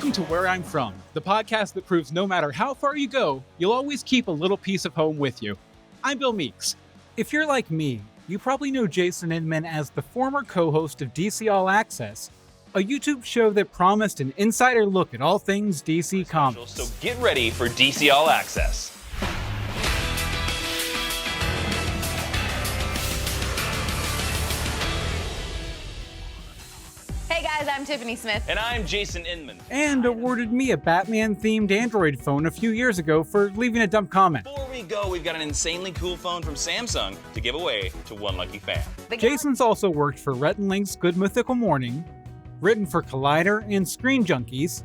Welcome to Where I'm From, the podcast that proves no matter how far you go, you'll always keep a little piece of home with you. I'm Bill Meeks. If you're like me, you probably know Jason Inman as the former co-host of DC All Access, a YouTube show that promised an insider look at all things DC Comics. So get ready for DC All Access. Hey guys, I'm Tiffany Smith. And I'm Jason Inman. And awarded me a Batman-themed Android phone a few years ago for leaving a dumb comment. Before we go, we've got an insanely cool phone from Samsung to give away to one lucky fan. Jason's also worked for Rhett and Link's Good Mythical Morning, written for Collider and Screen Junkies,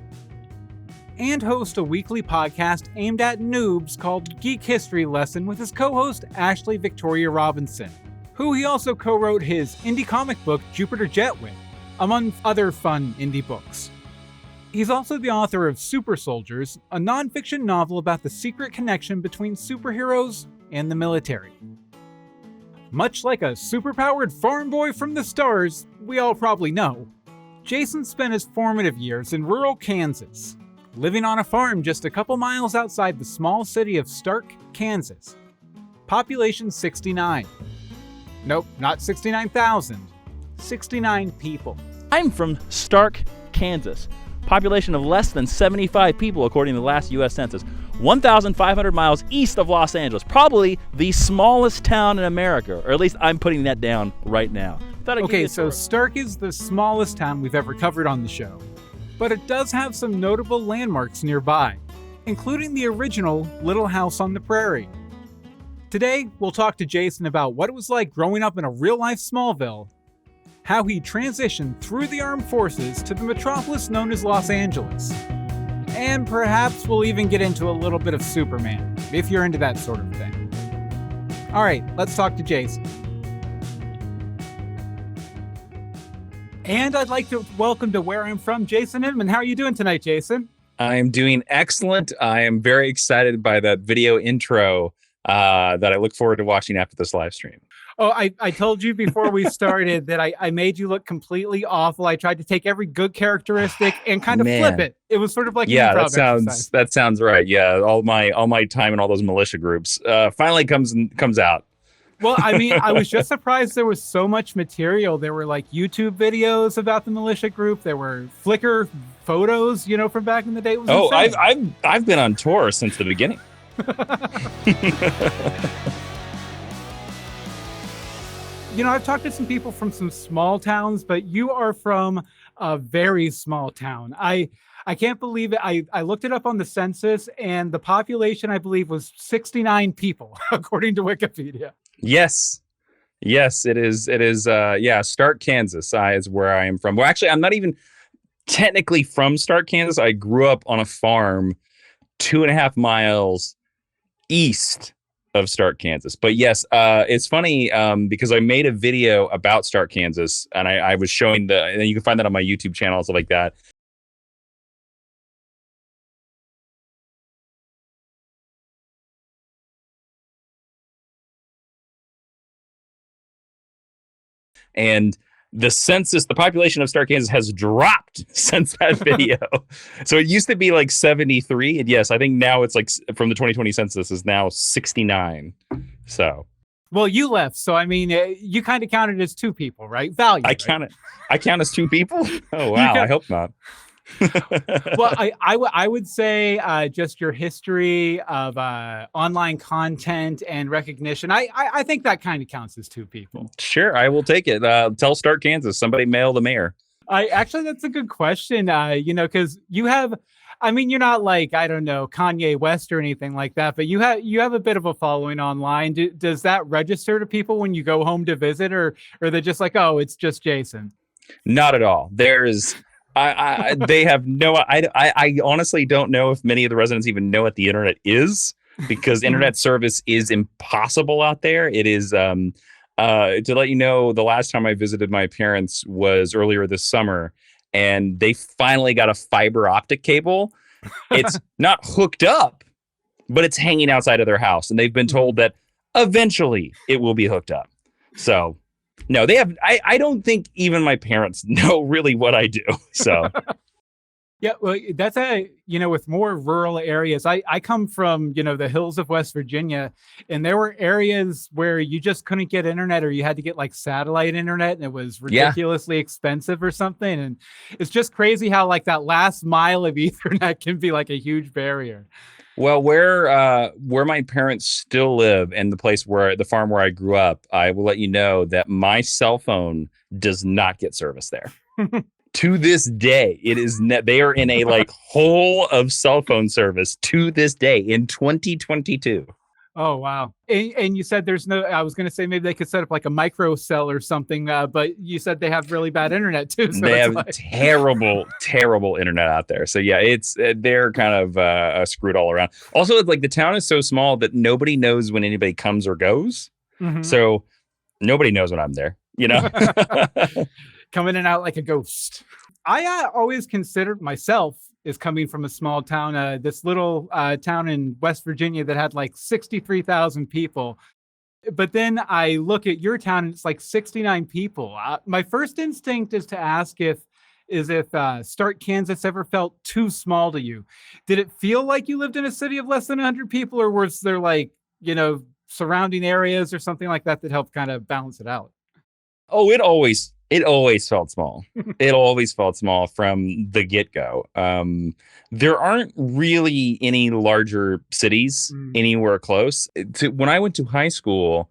and hosts a weekly podcast aimed at noobs called Geek History Lesson with his co-host Ashley Victoria Robinson, who he also co-wrote his indie comic book Jupiter Jet with, among other fun indie books. He's also the author of Super Soldiers, a non-fiction novel about the secret connection between superheroes and the military. Much like a superpowered farm boy from the stars, we all probably know, Jason spent his formative years in rural Kansas, living on a farm just a couple miles outside the small city of Stark, Kansas. Population 69. Nope, not 69,000. 69 people. I'm from Stark, Kansas. Population of less than 75 people according to the last U.S. Census. 1,500 miles east of Los Angeles. Probably the smallest town in America, or at least I'm putting that down right now. Okay, so Stark is the smallest town we've ever covered on the show, but it does have some notable landmarks nearby, including the original Little House on the Prairie. Today, we'll talk to Jason about what it was like growing up in a real-life Smallville, how he transitioned through the armed forces to the metropolis known as Los Angeles. And perhaps we'll even get into a little bit of Superman, if you're into that sort of thing. All right, let's talk to Jason. And I'd like to welcome to Where I'm From, Jason Inman. How are you doing tonight, Jason? I'm doing excellent. I am very excited by that video intro that I look forward to watching after this live stream. Oh, I told you before we started that I made you look completely awful. I tried to take every good characteristic and kind of flip it. It was sort of like an improv that sounds right. Yeah, all my time in all those militia groups finally comes out. Well, I mean, I was just surprised there was so much material. There were like YouTube videos about the militia group. There were Flickr photos, from back in the day. It was insane. I've been on tour since the beginning. I've talked to some people from some small towns, but you are from a very small town. I can't believe it. I looked it up on the census, and the population, I believe, was 69 people, according to Wikipedia. Yes, it is. Stark, Kansas is where I am from. Well, actually, I'm not even technically from Stark, Kansas. I grew up on a farm 2.5 miles east of Stark, Kansas. But yes, it's funny because I made a video about Stark, Kansas, and I was showing and you can find that on my YouTube channel and stuff like that. And the population of Stark, Kansas has dropped since that video. So it used to be like 73. And yes, I think now it's like from the 2020 census is now 69. So. Well, you left. So, I mean, you kind of counted as two people, right? Value. I count as two people. Oh, wow. I hope not. Well, I would say just your history of online content and recognition. I think that kind of counts as two people. Sure, I will take it. Tell Stark, Kansas, somebody mail the mayor. Actually, that's a good question. Because you have, I mean, you're not like, I don't know, Kanye West or anything like that, but you have a bit of a following online. Does that register to people when you go home to visit, or are they just like, oh, it's just Jason? Not at all. They have no. I honestly don't know if many of the residents even know what the internet is, because internet service is impossible out there. It is. To let you know, the last time I visited my parents was earlier this summer, and they finally got a fiber optic cable. It's not hooked up, but it's hanging outside of their house, and they've been told that eventually it will be hooked up. So. No, they have. I don't think even my parents know really what I do. So Yeah, well, that's with more rural areas. I come from, the hills of West Virginia, and there were areas where you just couldn't get internet, or you had to get like satellite internet, and it was ridiculously expensive or something. And it's just crazy how like that last mile of Ethernet can be like a huge barrier. Well, where my parents still live and the farm where I grew up, I will let you know that my cell phone does not get service there. To this day, they are in a like hole of cell phone service to this day in 2022. Oh, wow. And you said I was going to say maybe they could set up like a micro cell or something, but you said they have really bad internet too. So they have terrible, terrible internet out there. So yeah, they're kind of screwed all around. Also, it's like the town is so small that nobody knows when anybody comes or goes. Mm-hmm. So nobody knows when I'm there, Coming in and out like a ghost. I always considered myself as coming from a small town, this little town in West Virginia that had like 63,000 people. But then I look at your town and it's like 69 people. My first instinct is to ask if Stark, Kansas ever felt too small to you. Did it feel like you lived in a city of less than 100 people, or was there like, surrounding areas or something like that helped kind of balance it out? Oh, it always felt small. It always felt small from the get-go. There aren't really any larger cities anywhere close. When I went to high school,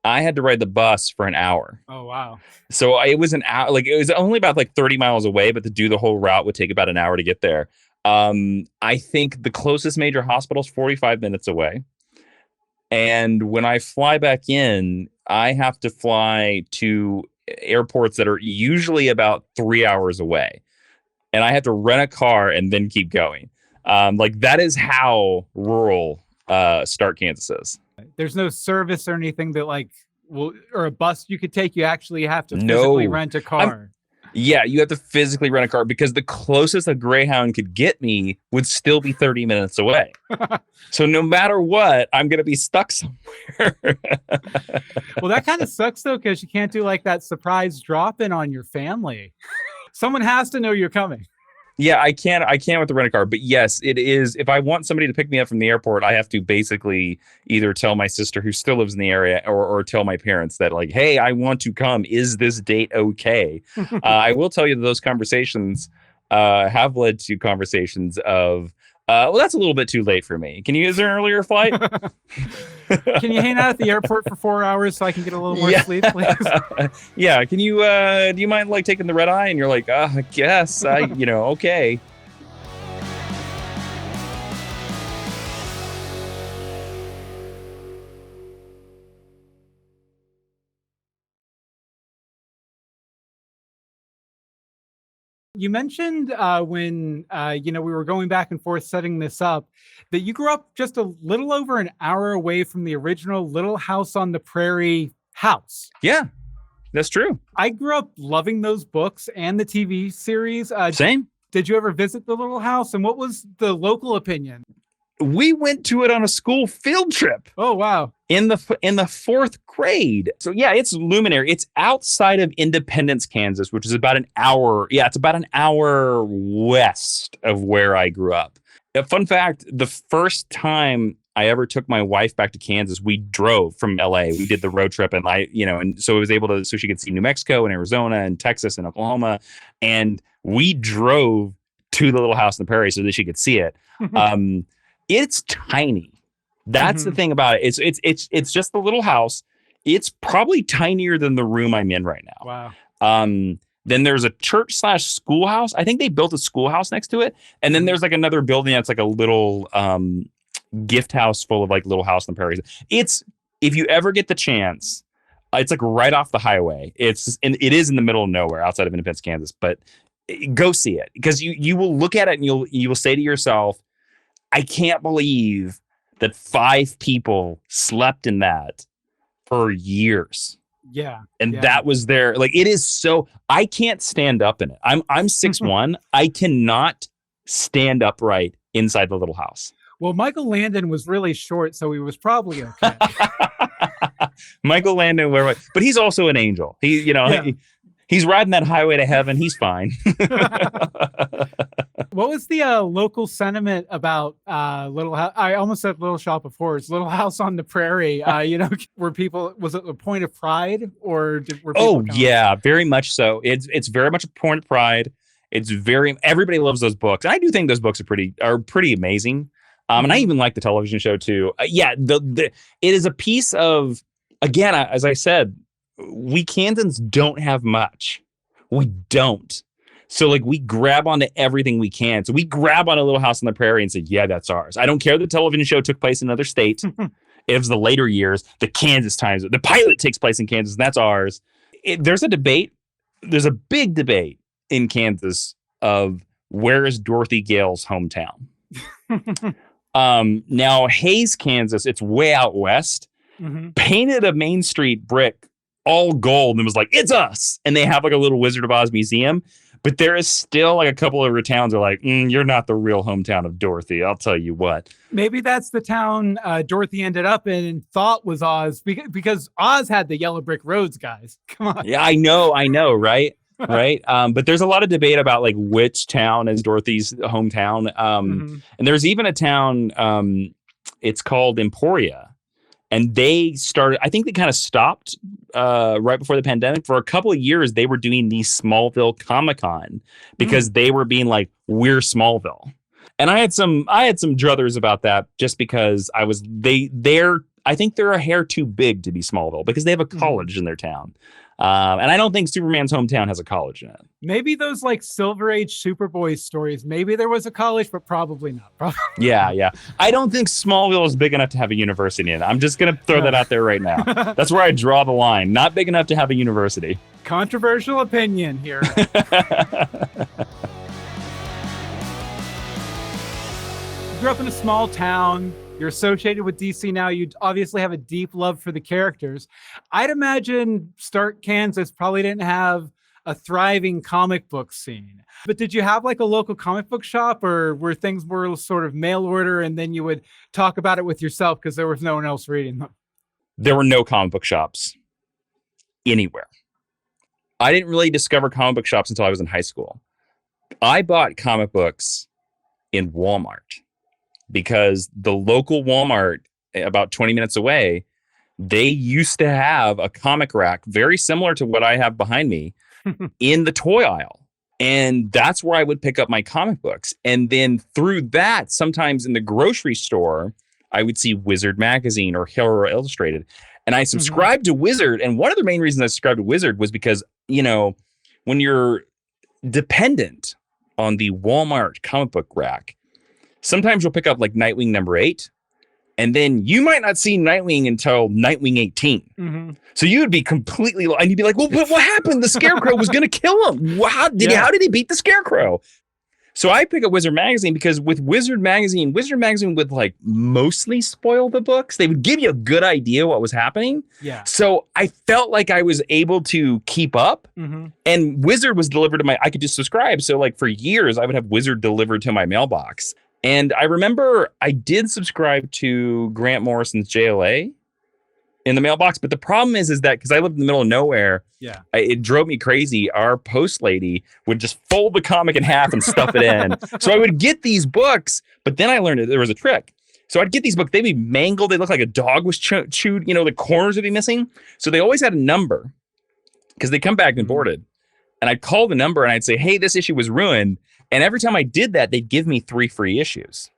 I had to ride the bus for an hour. Oh, wow. So it was an hour. Like, it was only about like 30 miles away, but to do the whole route would take about an hour to get there. I think the closest major hospital is 45 minutes away. And when I fly back in, I have to fly to airports that are usually about 3 hours away. And I have to rent a car and then keep going. Like, that is how rural Stark, Kansas is. There's no service or anything that or a bus you could take. You actually have to physically rent a car. Yeah, you have to physically rent a car because the closest a Greyhound could get me would still be 30 minutes away. So no matter what, I'm going to be stuck somewhere. Well, that kind of sucks, though, because you can't do like that surprise drop-in on your family. Someone has to know you're coming. Yeah, I can with the rent a car. But yes, it is. If I want somebody to pick me up from the airport, I have to basically either tell my sister who still lives in the area or tell my parents that, like, hey, I want to come. Is this date okay? I will tell you that those conversations have led to conversations of, well, that's a little bit too late for me. Is there an earlier flight? Can you hang out at the airport for 4 hours so I can get a little more sleep, please? Yeah. Can you, do you mind like taking the red eye? And you're like, I guess okay. You mentioned when we were going back and forth setting this up that you grew up just a little over an hour away from the original Little House on the Prairie house. Yeah, that's true. I grew up loving those books and the TV series. Same. Did you ever visit the little house? And what was the local opinion? We went to it on a school field trip. Oh, wow. In the fourth grade. So yeah, it's luminary. It's outside of Independence, Kansas, which is about an hour. Yeah, it's about an hour west of where I grew up. A fun fact, the first time I ever took my wife back to Kansas, we drove from LA. We did the road trip and and so I was able to, so she could see New Mexico and Arizona and Texas and Oklahoma. And we drove to the Little House on the Prairie so that she could see it. It's tiny. That's the thing about it. It's just the little house. It's probably tinier than the room I'm in right now. Wow. Then there's a church/schoolhouse. I think they built a schoolhouse next to it. And then there's like another building that's like a little gift house full of like Little House on the Prairie. It's, if you ever get the chance, it's like right off the highway. It is in the middle of nowhere outside of Independence, Kansas. But go see it, because you will look at it and you will say to yourself, I can't believe that 5 people slept in that for years. Yeah. And that was their, like, it is so, I can't stand up in it. I'm 6'1". I cannot stand upright inside the little house. Well, Michael Landon was really short, so he was probably okay. Michael Landon, but he's also an angel. He's riding that highway to heaven. He's fine. What was the local sentiment about Little House? I almost said Little Shop of Horrors, Little House on the Prairie. Were people, was it a point of pride or were people very much so. It's very much a point of pride. Everybody loves those books. And I do think those books are pretty amazing. And I even like the television show too. It is a piece of, again, as I said, we Kansans don't have much. We don't. So like we grab onto everything we can. So we grab on a Little House on the Prairie and say, yeah, that's ours. I don't care the television show took place in another state. It was the later years, the Kansas times. The pilot takes place in Kansas, and that's ours. There's a debate. There's a big debate in Kansas of where is Dorothy Gale's hometown. Now, Hays, Kansas, it's way out west, painted a Main Street brick all gold and was like, it's us. And they have like a little Wizard of Oz museum. But there is still like a couple of towns are like, you're not the real hometown of Dorothy. I'll tell you what. Maybe that's the town Dorothy ended up in and thought was Oz because Oz had the yellow brick roads, guys. Come on. Yeah, I know, right? Right. But there's a lot of debate about like which town is Dorothy's hometown. And there's even a town, it's called Emporia. And they started, I think they kind of stopped right before the pandemic. For a couple of years, they were doing the Smallville Comic-Con because they were being like, we're Smallville. And I had some druthers about that just because I think they're a hair too big to be Smallville because they have a college in their town. And I don't think Superman's hometown has a college in it. Maybe those like Silver Age Superboy stories, maybe there was a college, but probably not. Yeah. I don't think Smallville is big enough to have a university in it. I'm just going to throw that out there right now. That's where I draw the line. Not big enough to have a university. Controversial opinion here. You grew up in a small town. You're associated with DC now. You obviously have a deep love for the characters. I'd imagine Stark, Kansas probably didn't have a thriving comic book scene. But did you have like a local comic book shop or were things more sort of mail order and then you would talk about it with yourself because there was no one else reading them? There were no comic book shops anywhere. I didn't really discover comic book shops until I was in high school. I bought comic books in Walmart. Because the local Walmart about 20 minutes away, they used to have a comic rack very similar to what I have behind me in the toy aisle. And that's where I would pick up my comic books. And then through that, sometimes in the grocery store, I would see Wizard Magazine or Hero Illustrated. And I subscribed to Wizard. And one of the main reasons I subscribed to Wizard was because, when you're dependent on the Walmart comic book rack, sometimes you'll pick up like Nightwing number 8, and then you might not see Nightwing until Nightwing 18. So you would be completely, and you'd be like, well, but what happened? The Scarecrow was going to kill him. How did he beat the Scarecrow? So I pick up Wizard Magazine because with Wizard Magazine would like mostly spoil the books. They would give you a good idea what was happening. Yeah. So I felt like I was able to keep up, and Wizard was delivered to I could just subscribe. So like for years, I would have Wizard delivered to my mailbox. And I remember I did subscribe to Grant Morrison's JLA in the mailbox. But the problem is that because I lived in the middle of nowhere, it drove me crazy. Our post lady would just fold the comic in half and stuff it in. So I would get these books, but then I learned that there was a trick. So I'd get these books. They'd be mangled. They look like a dog was chewed. The corners would be missing. So they always had a number because they come back and boarded. And I'd call the number and I'd say, hey, this issue was ruined. And every time I did that, they'd give me 3 free issues.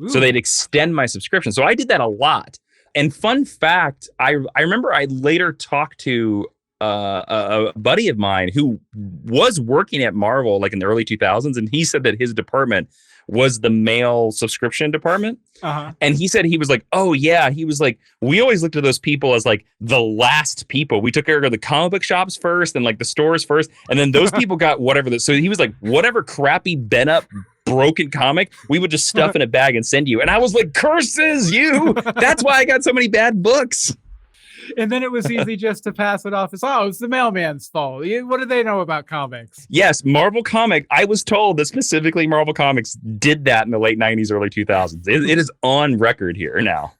Ooh. So they'd extend my subscription. So I did that a lot. And fun fact, I remember I later talked to a buddy of mine who was working at Marvel like in the early 2000s. And he said that his department was the mail subscription department. And he said, he was like, oh yeah. He was like, we always looked at those people as like the last people. We took care of the comic book shops first and like the stores first. And then those people got whatever. So he was like, whatever crappy bent up broken comic, we would just stuff in a bag and send you. And I was like, curses you. That's why I got so many bad books. And then it was easy just to pass it off as, oh, it's the mailman's fault. What do they know about comics? Yes, Marvel Comic. I was told that specifically Marvel Comics did that in the late 90s, early 2000s. It is on record here now.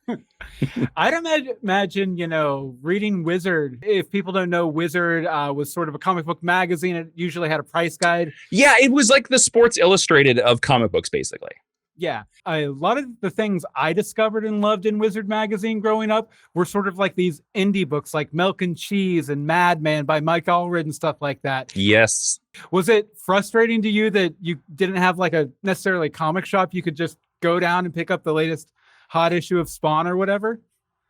I'd imagine, reading Wizard, if people don't know, Wizard was sort of a comic book magazine. It usually had a price guide. Yeah, it was like the Sports Illustrated of comic books, basically. Yeah. A lot of the things I discovered and loved in Wizard magazine growing up were sort of like these indie books like Milk and Cheese and Madman by Mike Allred and stuff like that. Yes. Was it frustrating to you that you didn't have like a necessarily comic shop? You could just go down and pick up the latest hot issue of Spawn or whatever?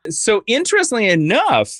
So interestingly enough,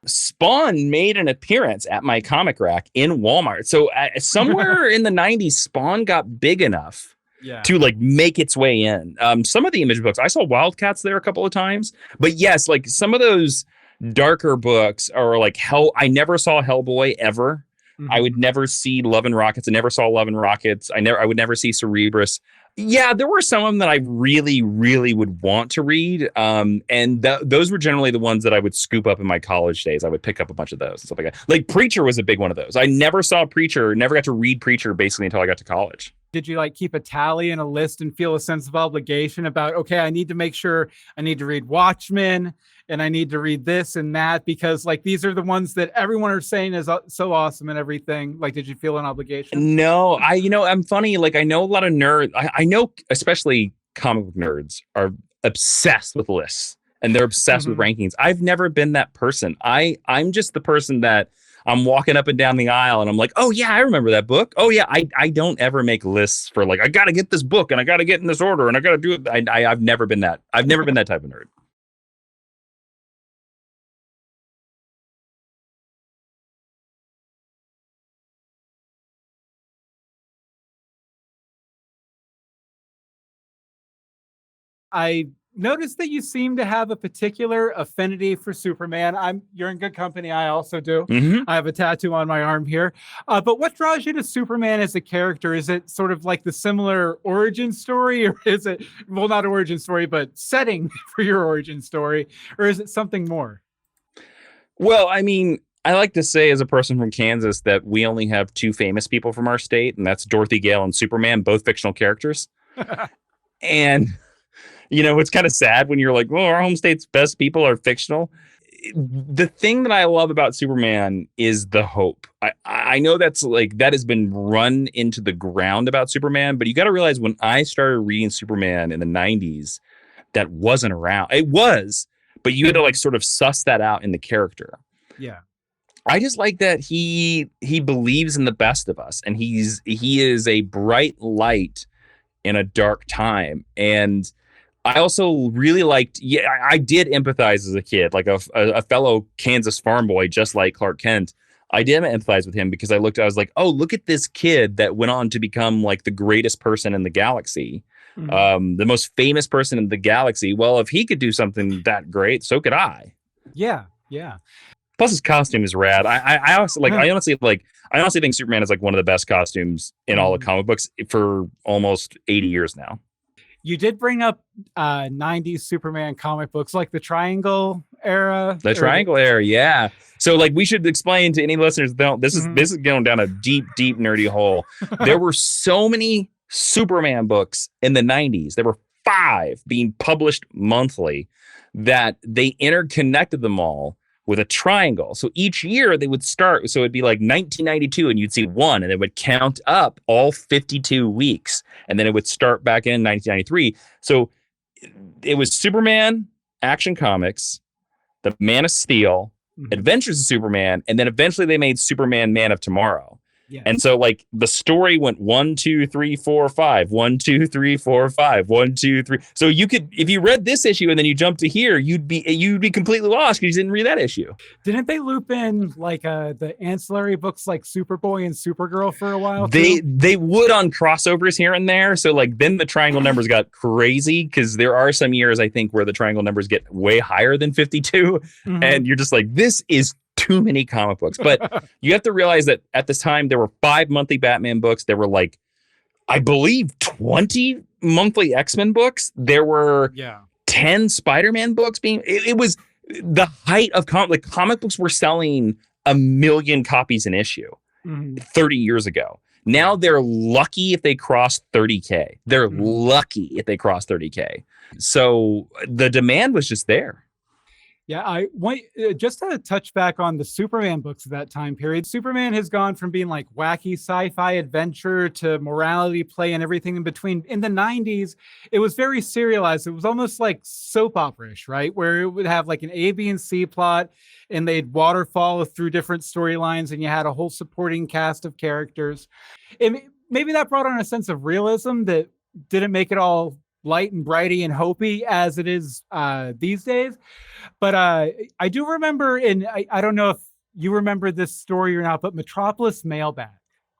Spawn made an appearance at my comic rack in Walmart. So somewhere in the 90s, Spawn got big enough to like make its way in. Some of the Image books, I saw Wildcats there a couple of times, but yes, like some of those darker books are like I never saw Hellboy ever. Mm-hmm. I would never see Love and Rockets. I never saw Love and Rockets. I would never see Cerebrus. Yeah, there were some of them that I really, really would want to read. And those were generally the ones that I would scoop up in my college days. I would pick up a bunch of those and stuff like that. Like Preacher was a big one of those. I never saw Preacher, never got to read Preacher basically until I got to college. Did you like keep a tally and a list and feel a sense of obligation about, okay, I need to make sure I need to read Watchmen and I need to read this and that because like these are the ones that everyone are saying is so awesome and everything. Like, did you feel an obligation? No, I'm funny. Like I know a lot of nerds. I know especially comic book nerds are obsessed with lists and they're obsessed with rankings. I've never been that person. I'm just the person that I'm walking up and down the aisle and I'm like, oh yeah, I remember that book. Oh yeah. I don't ever make lists for like, I got to get this book and I got to get in this order and I got to do it. I've never been that. I've never been that type of nerd. I noticed that you seem to have a particular affinity for Superman. You're in good company. I also do. Mm-hmm. I have a tattoo on my arm here. But what draws you to Superman as a character? Is it sort of like the similar origin story, or is it, well, not origin story, but setting for your origin story, or is it something more? Well, I mean, I like to say as a person from Kansas that we only have two famous people from our state, and that's Dorothy Gale and Superman, both fictional characters. And it's kind of sad when you're like, well, our home state's best people are fictional. The thing that I love about Superman is the hope. I know that's like, that has been run into the ground about Superman, but you got to realize when I started reading Superman in the 90s, that wasn't around. It was, but you had to like sort of suss that out in the character. Yeah. I just like that he believes in the best of us, and he is a bright light in a dark time. And I also really liked, I did empathize as a kid, like a fellow Kansas farm boy, just like Clark Kent. I did empathize with him because I was like, oh, look at this kid that went on to become like the greatest person in the galaxy, the most famous person in the galaxy. Well, if he could do something that great, so could I. Yeah, yeah. Plus his costume is rad. I also like, I honestly think Superman is like one of the best costumes in all the comic books for almost 80 years now. You did bring up 90s Superman comic books, like the Triangle era. The Triangle era, yeah. So like we should explain to any listeners that this is going down a deep, deep nerdy hole. There were so many Superman books in the 90s. There were 5 being published monthly that they interconnected them all with a triangle. So each year they would start. So it'd be like 1992 and you'd see one, and it would count up all 52 weeks. And then it would start back in 1993. So it was Superman, Action Comics, the Man of Steel, Adventures of Superman, and then eventually they made Superman Man of Tomorrow. Yeah. And so like the story went 1, 2, 3, 4, 5, 1, 2, 3, 4, 5, 1, 2, 3. So you could, if you read this issue and then you jump to here, you'd be completely lost because you didn't read that issue. Didn't they loop in like the ancillary books like Superboy and Supergirl for a while? Too? They would on crossovers here and there. So like then the triangle numbers got crazy because there are some years I think where the triangle numbers get way higher than 52, and you're just like, this is too many comic books. But you have to realize that at this time there were 5 monthly Batman books. There were like, I believe 20 monthly X-Men books. There were 10 Spider-Man books being, it was the height of comic books were selling 1 million copies an issue 30 years ago. Now they're lucky if they cross 30K. They're lucky if they cross 30K. So the demand was just there. Yeah, I want just to touch back on the Superman books of that time period. Superman has gone from being like wacky sci-fi adventure to morality play and everything in between. In the 90s, it was very serialized. It was almost like soap opera-ish, right? Where it would have like an A, B, and C plot, and they'd waterfall through different storylines, and you had a whole supporting cast of characters. And maybe that brought on a sense of realism that didn't make it all light and brighty and hopey as it is these days. But I do remember, and I don't know if you remember this story or not, but Metropolis Mailbag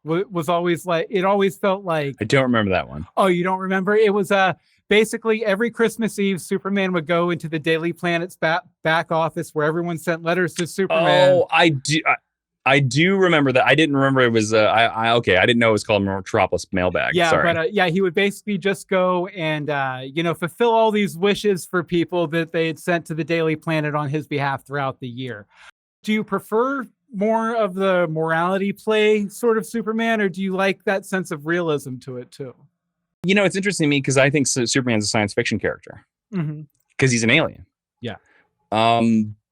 was always like, it always felt like... I don't remember that one. Oh, you don't remember? It was basically every Christmas Eve, Superman would go into the Daily Planet's back office where everyone sent letters to Superman. Oh, I do remember that. I didn't remember it was I didn't know it was called Metropolis Mailbag. Yeah, sorry. But he would basically just go and fulfill all these wishes for people that they had sent to the Daily Planet on his behalf throughout the year. Do you prefer more of the morality play sort of Superman, or do you like that sense of realism to it too? It's interesting to me because I think Superman's a science fiction character because he's an alien. Yeah.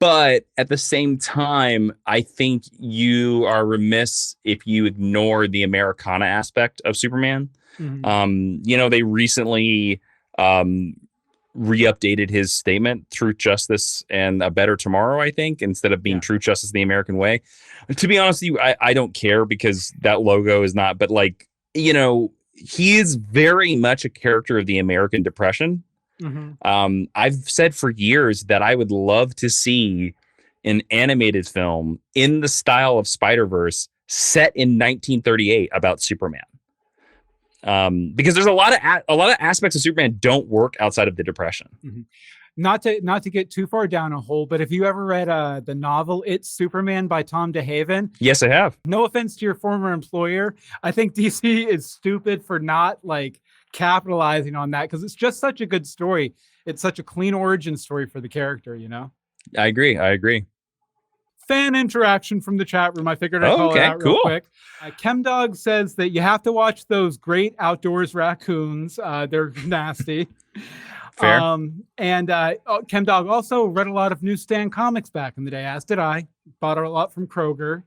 But at the same time, I think you are remiss if you ignore the Americana aspect of Superman. They recently re-updated his statement, Truth, Justice, and a Better Tomorrow, I think, instead of being Truth, Justice, the American Way. To be honest with you, I don't care because that logo is not, but he is very much a character of the American Depression. I've said for years that I would love to see an animated film in the style of Spider-Verse set in 1938 about Superman. Because there's a lot of aspects of Superman don't work outside of the Depression. Not to get too far down a hole, but if you ever read the novel It's Superman by Tom Dehaven? Yes, I have. No offense to your former employer, I think DC is stupid for not capitalizing on that, because it's just such a good story. It's such a clean origin story for the character, I agree. Fan interaction from the chat room. I figured I'd call it out real quick. Chemdog says that you have to watch those great outdoors raccoons. They're nasty. Fair. Chemdog also read a lot of newsstand comics back in the day, as did I. Bought a lot from Kroger.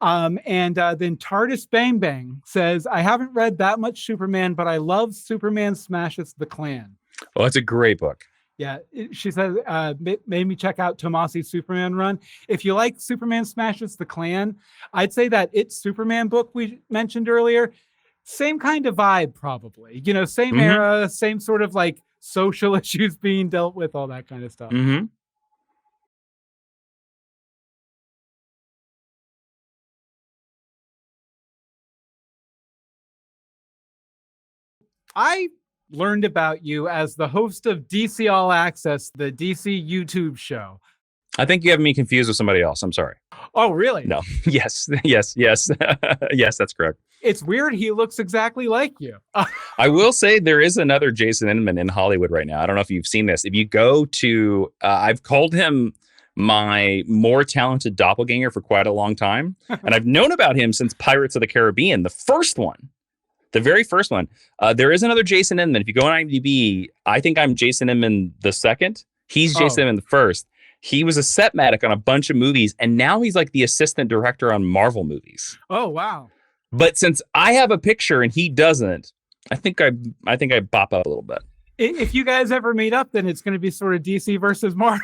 Then TARDIS Bang Bang says, I haven't read that much Superman, but I love Superman Smashes the Klan. Oh, it's a great book. Yeah, she says, made me check out Tomasi's Superman run. If you like Superman Smashes the Klan, I'd say that It's Superman book we mentioned earlier, same kind of vibe, probably. Same era, same sort of social issues being dealt with, all that kind of stuff. I learned about you as the host of DC All Access, the DC YouTube show. I think you have me confused with somebody else. I'm sorry. Oh, really? No. Yes. Yes, that's correct. It's weird. He looks exactly like you. I will say there is another Jason Inman in Hollywood right now. I don't know if you've seen this. If you go to, I've called him my more talented doppelganger for quite a long time. And I've known about him since Pirates of the Caribbean, the first one. The very first one. There is another Jason Inman. If you go on IMDb, I think I'm Jason Inman the second. He's Jason Inman the first. He was a set medic on a bunch of movies, and now he's the assistant director on Marvel movies. Oh, wow. But since I have a picture and he doesn't, I think I pop up a little bit. If you guys ever meet up, then it's going to be sort of DC versus Marvel.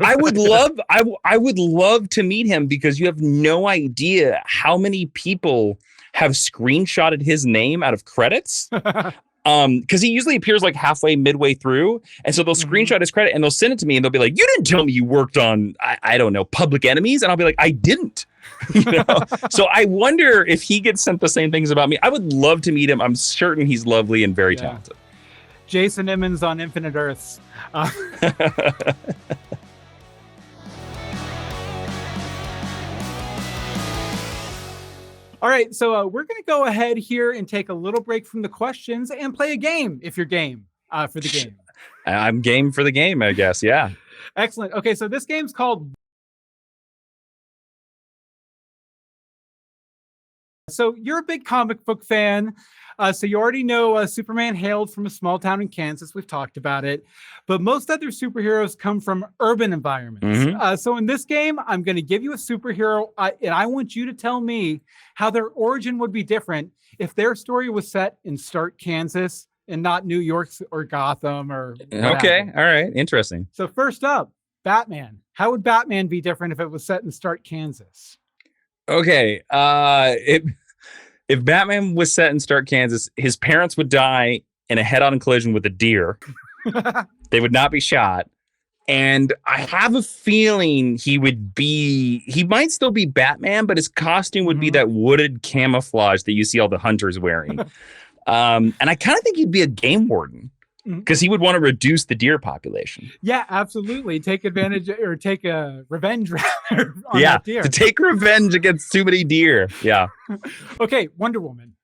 I would love to meet him, because you have no idea how many people have screenshotted his name out of credits. Because he usually appears halfway, midway through. And so they'll screenshot his credit and they'll send it to me and they'll be like, you didn't tell me you worked on, I don't know, Public Enemies. And I'll be like, I didn't. So I wonder if he gets sent the same things about me. I would love to meet him. I'm certain he's lovely and very talented. Jason Inman's on Infinite Earths. All right, so we're going to go ahead here and take a little break from the questions and play a game, if you're game for the game. I'm game for the game, I guess, yeah. Excellent. Okay, so this game's called... So you're a big comic book fan. So you already know Superman hailed from a small town in Kansas. We've talked about it. But most other superheroes come from urban environments. So in this game, I'm going to give you a superhero, and I want you to tell me how their origin would be different if their story was set in Stark, Kansas, and not New York or Gotham or Okay. All right. Interesting. So first up, Batman. How would Batman be different if it was set in Stark, Kansas? Okay. If Batman was set in Stark, Kansas, his parents would die in a head-on collision with a deer. They would not be shot. And I have a feeling he might still be Batman, but his costume would be that wooded camouflage that you see all the hunters wearing. And I kind of think he'd be a game warden because he would want to reduce the deer population. Yeah, absolutely. Take advantage or take a revenge rather on that deer. To take revenge against too many deer. Yeah. Okay, Wonder Woman.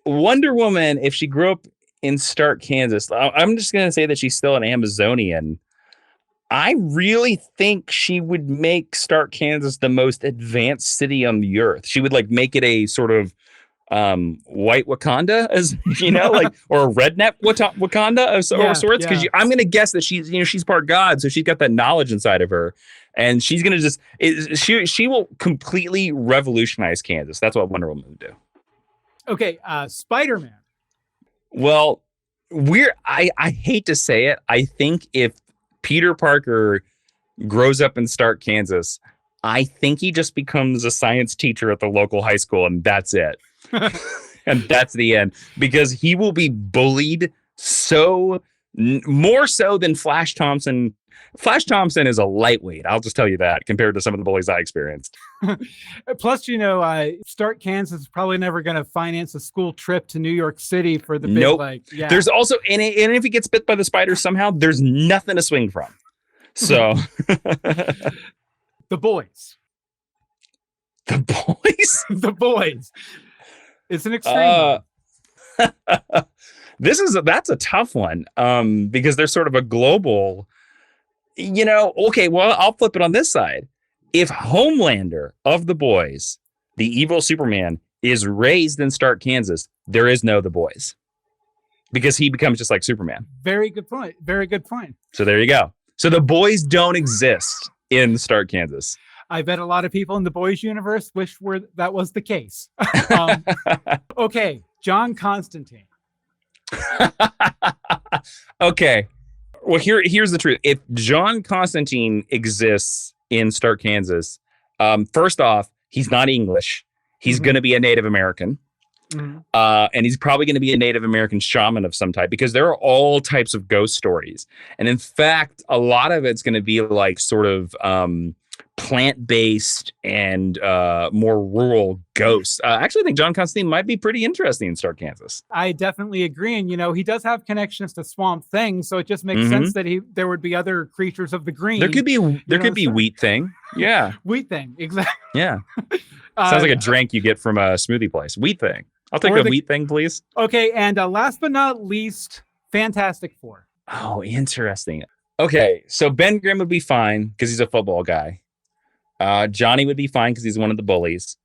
Wonder Woman, if she grew up in Stark, Kansas, I'm just going to say that she's still an Amazonian. I really think she would make Stark, Kansas the most advanced city on the earth. She would like make it a sort of white Wakanda, as you know, like, or a redneck Wakanda of sorts. Because I'm going to guess that she's part God, so she's got that knowledge inside of her, and she's going to she will completely revolutionize Kansas. That's what Wonder Woman would do. Okay, Spider-Man. Well, I hate to say it. I think if Peter Parker grows up in Stark, Kansas, I think he just becomes a science teacher at the local high school, and that's it. And that's the end, because he will be bullied more so than Flash Thompson. Flash Thompson is a lightweight. I'll just tell you that compared to some of the bullies I experienced. Plus, Stark, Kansas is probably never going to finance a school trip to New York City for the big, There's also, and if he gets bit by the spider somehow, there's nothing to swing from. So. The Boys. The Boys? The Boys. It's an extreme. That's a tough one because they're sort of a global, okay, well, I'll flip it on this side. If Homelander of The Boys, the evil Superman, is raised in Stark, Kansas, there is no The Boys because he becomes just like Superman. Very good point. Very good point. So there you go. So The Boys don't exist in Stark, Kansas. I bet a lot of people in the Boys universe wish that was the case. Okay, John Constantine. Okay. Well, here's the truth. If John Constantine exists in Stark, Kansas, first off, he's not English. He's going to be a Native American. And he's probably going to be a Native American shaman of some type, because there are all types of ghost stories. And in fact, a lot of it's going to be like sort of plant-based and more rural ghosts. Actually, I think John Constantine might be pretty interesting in Stark, Kansas. I definitely agree. And, he does have connections to Swamp Thing, so it just makes sense that there would be other creatures of the green. There could be Wheat Thing. Yeah. Wheat Thing, exactly. Yeah. Sounds like a drink you get from a smoothie place. Wheat Thing. I'll take a Wheat Thing, please. Okay, and last but not least, Fantastic Four. Oh, interesting. Okay, so Ben Grimm would be fine because he's a football guy. Johnny would be fine because he's one of the bullies.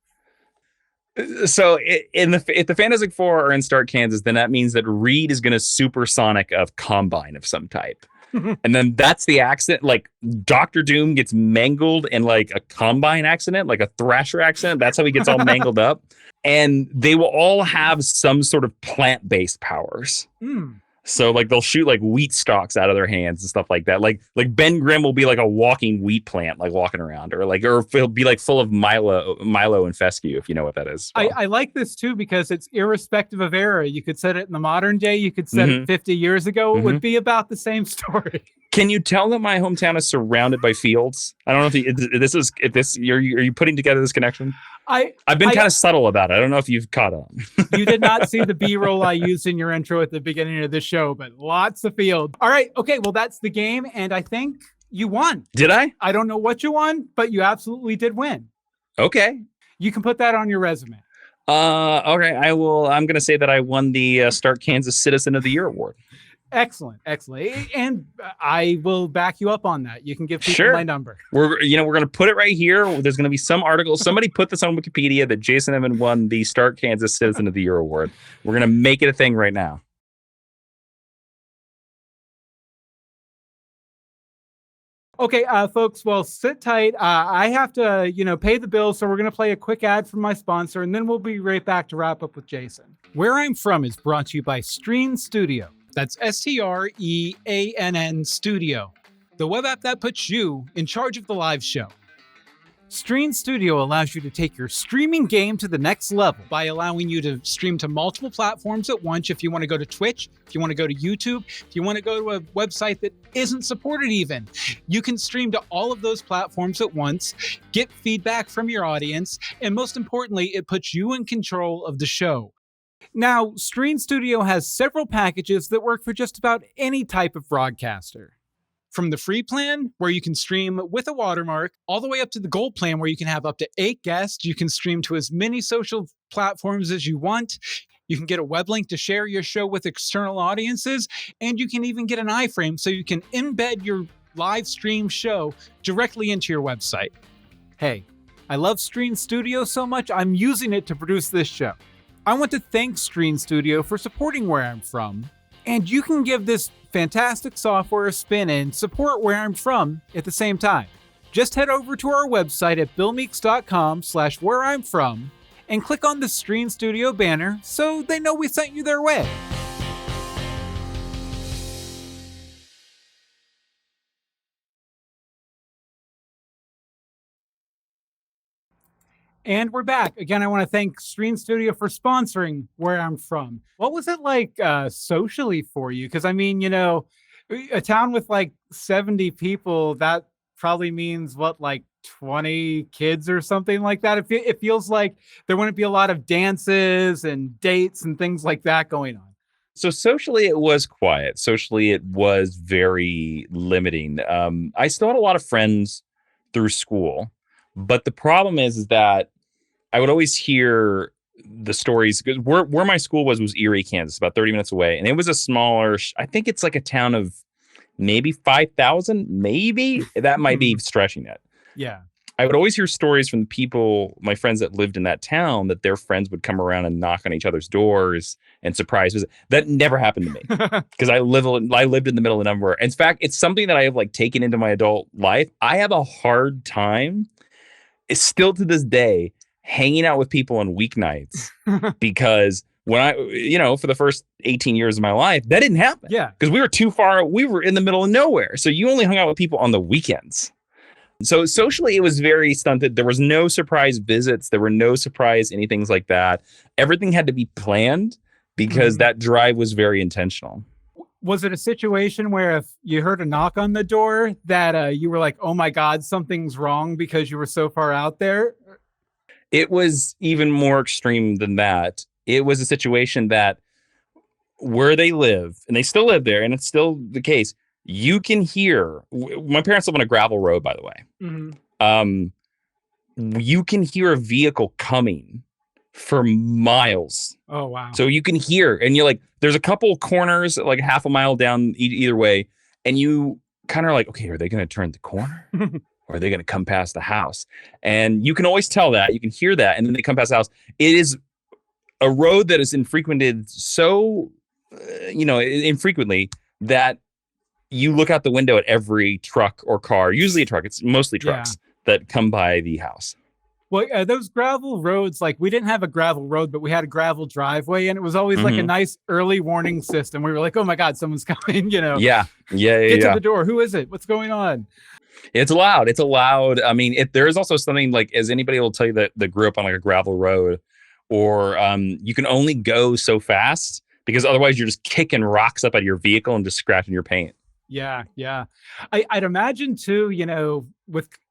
So if the Fantastic Four are in Stark, Kansas, then that means that Reed is going to supersonic a combine of some type. And then that's the accident. Like Dr. Doom gets mangled in like a combine accident, like a Thrasher accident. That's how he gets all mangled up. And they will all have some sort of plant-based powers. So like they'll shoot like wheat stalks out of their hands and stuff like that. Like Ben Grimm will be like a walking wheat plant, like walking around, or he'll be like full of Milo and fescue, if you know what that is. Well. I like this too because it's irrespective of era. You could set it in the modern day. You could set it 50 years ago. It would be about the same story. Can you tell that my hometown is surrounded by fields? I don't know if you're putting together this connection. I've been kind of subtle about it. I don't know if you've caught on. You did not see the B-roll I used in your intro at the beginning of the show, but lots of field. All right. Okay. Well, that's the game. And I think you won. Did I? I don't know what you won, but you absolutely did win. Okay. You can put that on your resume. Okay. I'm going to say that I won the Stark, Kansas Citizen of the Year award. Excellent. And I will back you up on that. You can give people my number. We're going to put it right here. There's going to be some article. Somebody put this on Wikipedia that Jason Inman won the Stark, Kansas Citizen of the Year award. We're going to make it a thing right now. Okay, folks, well, sit tight. I have to, pay the bill, so we're going to play a quick ad from my sponsor, and then we'll be right back to wrap up with Jason. Where I'm From is brought to you by Streann Studio. That's Streann Studio, the web app that puts you in charge of the live show. Streann Studio allows you to take your streaming game to the next level by allowing you to stream to multiple platforms at once. If you want to go to Twitch, if you want to go to YouTube, if you want to go to a website that isn't supported even, you can stream to all of those platforms at once, get feedback from your audience, and most importantly, it puts you in control of the show. Now, Streann Studio has several packages that work for just about any type of broadcaster. From the free plan, where you can stream with a watermark, all the way up to the gold plan, where you can have up to 8 guests. You can stream to as many social platforms as you want. You can get a web link to share your show with external audiences, and you can even get an iframe so you can embed your live stream show directly into your website. Hey, I love Streann Studio so much, I'm using it to produce this show. I want to thank Streann Studio for supporting Where I'm From, and you can give this fantastic software a spin and support Where I'm From at the same time. Just head over to our website at billmeeks.com/whereimfrom and click on the Streann Studio banner so they know we sent you their way. And we're back. Again, I want to thank Streann Studio for sponsoring Where I'm From. What was it like socially for you? Because, a town with like 70 people, that probably means, 20 kids or something like that? It feels like there wouldn't be a lot of dances and dates and things like that going on. So socially, it was quiet. Socially, it was very limiting. I still had a lot of friends through school. But the problem is that I would always hear the stories, because where my school was Erie, Kansas, about 30 minutes away. And it was a smaller, I think it's like a town of maybe 5,000, maybe. That might be stretching it. Yeah. I would always hear stories from the people, my friends that lived in that town, that their friends would come around and knock on each other's doors and surprise visit. That never happened to me because I lived in the middle of nowhere. In fact, it's something that I have taken into my adult life. I have a hard time, it's still to this day, hanging out with people on weeknights because when I, for the first 18 years of my life, that didn't happen. Yeah. Because we were too far. We were in the middle of nowhere. So you only hung out with people on the weekends. So socially, it was very stunted. There was no surprise visits. There were no surprise anything like that. Everything had to be planned because that drive was very intentional. Was it a situation where if you heard a knock on the door that you were like, oh my God, something's wrong because you were so far out there? It was even more extreme than that. It was a situation that where they live, and they still live there, and it's still the case, you can hear, my parents live on a gravel road, by the way. You can hear a vehicle coming for miles. Oh, wow. So you can hear, and you're like, there's a couple corners, like half a mile down either way. And you kind of are like, okay, are they going to turn the corner? Or are they going to come past the house? And you can always tell that. You can hear that. And then they come past the house. It is a road that is infrequented so, infrequently that you look out the window at every truck or car, usually a truck. It's mostly trucks that come by the house. Well, those gravel roads, we didn't have a gravel road, but we had a gravel driveway, and it was always like a nice early warning system. We were like, oh my God, someone's coming, Get to the door. Who is it? What's going on? It's loud. It's loud. I mean, there is also something as anybody will tell you that grew up on a gravel road, or you can only go so fast because otherwise you're just kicking rocks up out of your vehicle and just scratching your paint. Yeah. I'd imagine too,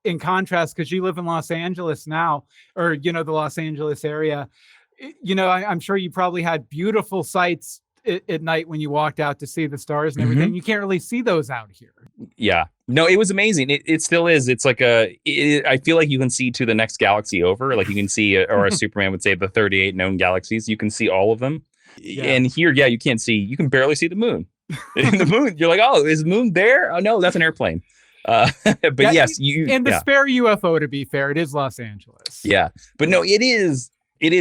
in contrast, because you live in Los Angeles now, or, the Los Angeles area, I'm sure you probably had beautiful sights at night when you walked out to see the stars and everything. You can't really see those out here. Yeah. No, it was amazing. It still is. It's like I feel like you can see to the next galaxy over. Like you can see, or a Superman would say, the 38 known galaxies. You can see all of them. Yeah. And here, you can't see. You can barely see the moon. In the moon, you're like, oh, is the moon there? Oh no, that's an airplane. But yes, and the spare UFO. To be fair, it is Los Angeles. Yeah, but no, it is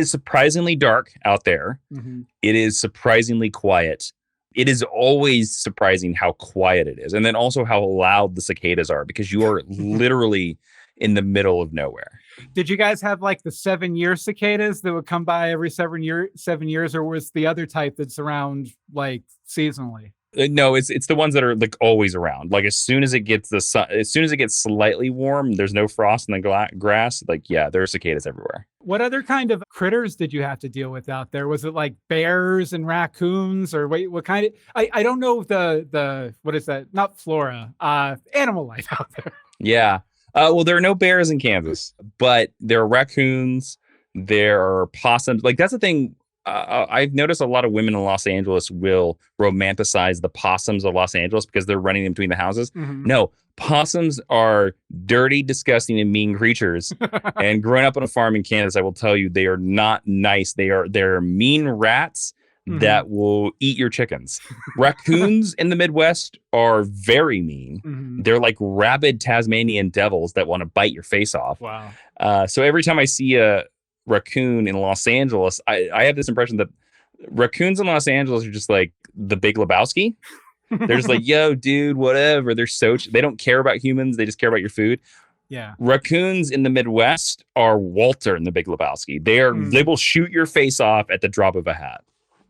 surprisingly dark out there. Mm-hmm. It is surprisingly quiet. It is always surprising how quiet it is, and then also how loud the cicadas are, because you are literally in the middle of nowhere. Did you guys have like the 7-year cicadas that would come by every 7 years, or was the other type that's around like seasonally? No, it's the ones that are like always around. Like as soon as it gets slightly warm, there's no frost in the grass. Like, yeah, there are cicadas everywhere. What other kind of critters did you have to deal with out there? Was it like bears and raccoons, or what kind of? I don't know the what is that? Not flora, animal life out there. Yeah. Well, there are no bears in Kansas, but there are raccoons. There are possums. Like that's the thing. I've noticed a lot of women in Los Angeles will romanticize the possums of Los Angeles because they're running in between the houses. Mm-hmm. No, possums are dirty, disgusting, and mean creatures. And growing up on a farm in Kansas, I will tell you, they are not nice. They're mean rats that will eat your chickens. Raccoons in the Midwest are very mean. Mm-hmm. They're like rabid Tasmanian devils that want to bite your face off. Wow. So every time I see a raccoon in Los Angeles, I have this impression that raccoons in Los Angeles are just like the Big Lebowski. They're just like, yo, dude, whatever. They don't care about humans. They just care about your food. Yeah. Raccoons in the Midwest are Walter in the Big Lebowski. They will shoot your face off at the drop of a hat.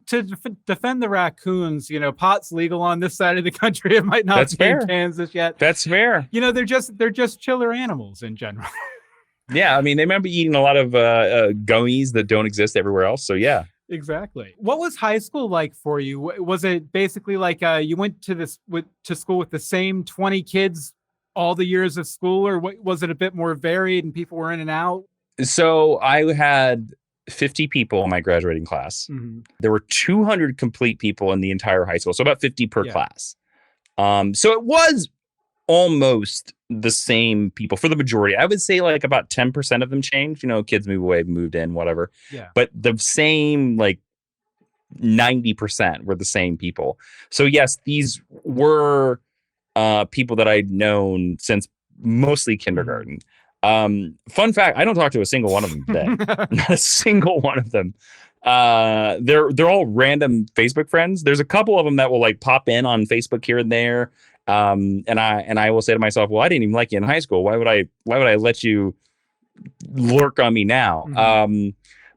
To defend the raccoons, pot's legal on this side of the country. It might not be in Kansas yet. That's fair. They're just chiller animals in general. Yeah, I mean, they might be eating a lot of gummies that don't exist everywhere else. So yeah. Exactly. What was high school like for you? Was it basically like you went to school with the same 20 kids all the years of school, or was it a bit more varied and people were in and out? So I had 50 people in my graduating class. Mm-hmm. There were 200 complete people in the entire high school, so about 50 per class. So it was almost the same people for the majority. I would say like about 10% of them changed. Kids move away, moved in, whatever. Yeah. But the same, like 90% were the same people. So yes, these were people that I'd known since mostly kindergarten. Fun fact, I don't talk to a single one of them today. Not a single one of them. They're all random Facebook friends. There's a couple of them that will like pop in on Facebook here and there. And I will say to myself, well, I didn't even like you in high school. Why would I let you lurk on me now? Mm-hmm.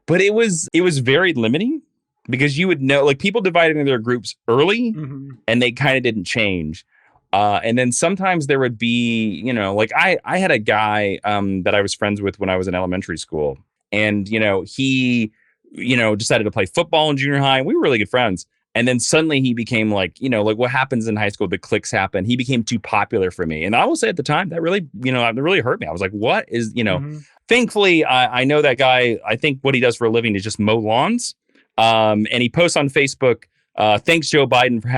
But it was very limiting, because you would know, like, people divided into their groups early, and they kind of didn't change. And then sometimes there would be, like I had a guy that I was friends with when I was in elementary school, and he decided to play football in junior high, and we were really good friends. And then suddenly he became like like what happens in high school, the cliques happen. He became too popular for me. And I will say at the time that really, that really hurt me. I was like, what is, Thankfully, I know that guy. I think what he does for a living is just mow lawns. And he posts on Facebook, thanks Joe Biden for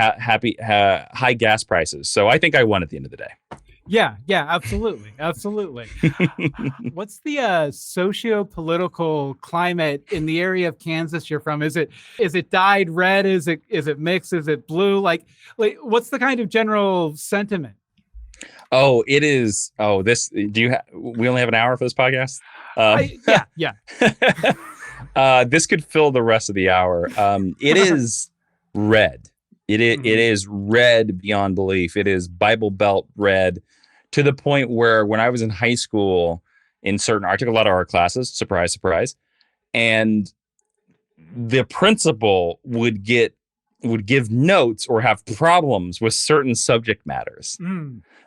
high gas prices. So I think I won at the end of the day. Yeah, absolutely. What's the socio-political climate in the area of Kansas you're from? Is it dyed red? Is it mixed? Is it blue? Like what's the kind of general sentiment? Oh, it is. Oh, we only have an hour for this podcast? Yeah. This could fill the rest of the hour. It is red. It is red beyond belief. It is Bible Belt red, to the point where when I was in high school, I took a lot of art classes, surprise, surprise. And the principal would give notes or have problems with certain subject matters.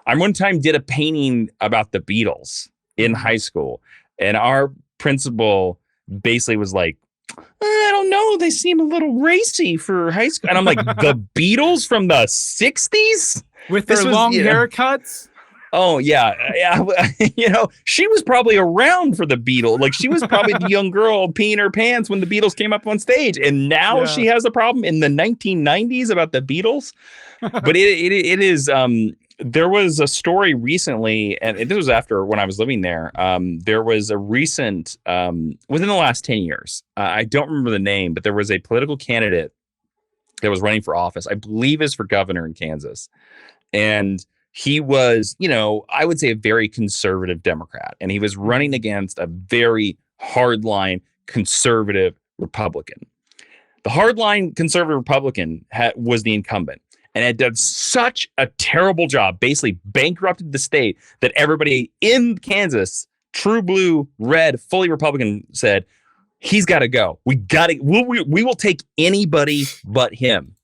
I one time did a painting about the Beatles in high school, and our principal basically was like, I don't know, they seem a little racy for high school. And I'm like, the Beatles from the 60s? With their long haircuts? Oh, yeah. She was probably around for the Beatles. Like, she was probably the young girl peeing her pants when the Beatles came up on stage. And now she has a problem in the 1990s about the Beatles. But it is... there was a story recently, and this was after when I was living there. There was a recent, within the last 10 years, I don't remember the name, but there was a political candidate that was running for office. I believe is for governor in Kansas. And he was, I would say a very conservative Democrat. And he was running against a very hardline conservative Republican. The hardline conservative Republican was the incumbent and had done such a terrible job, basically bankrupted the state, that everybody in Kansas, true blue, red, fully Republican, said, he's got to go. We will take anybody but him.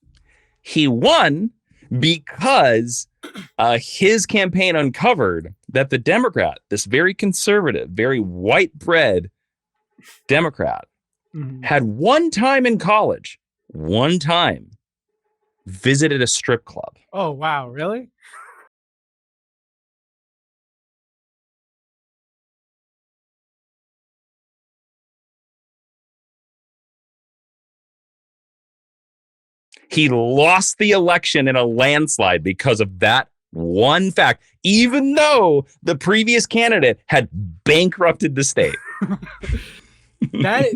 He won because his campaign uncovered that the Democrat, this very conservative, very white bread Democrat, had one time in college, visited a strip club. Oh, wow. Really? He lost the election in a landslide because of that one fact, even though the previous candidate had bankrupted the state. That's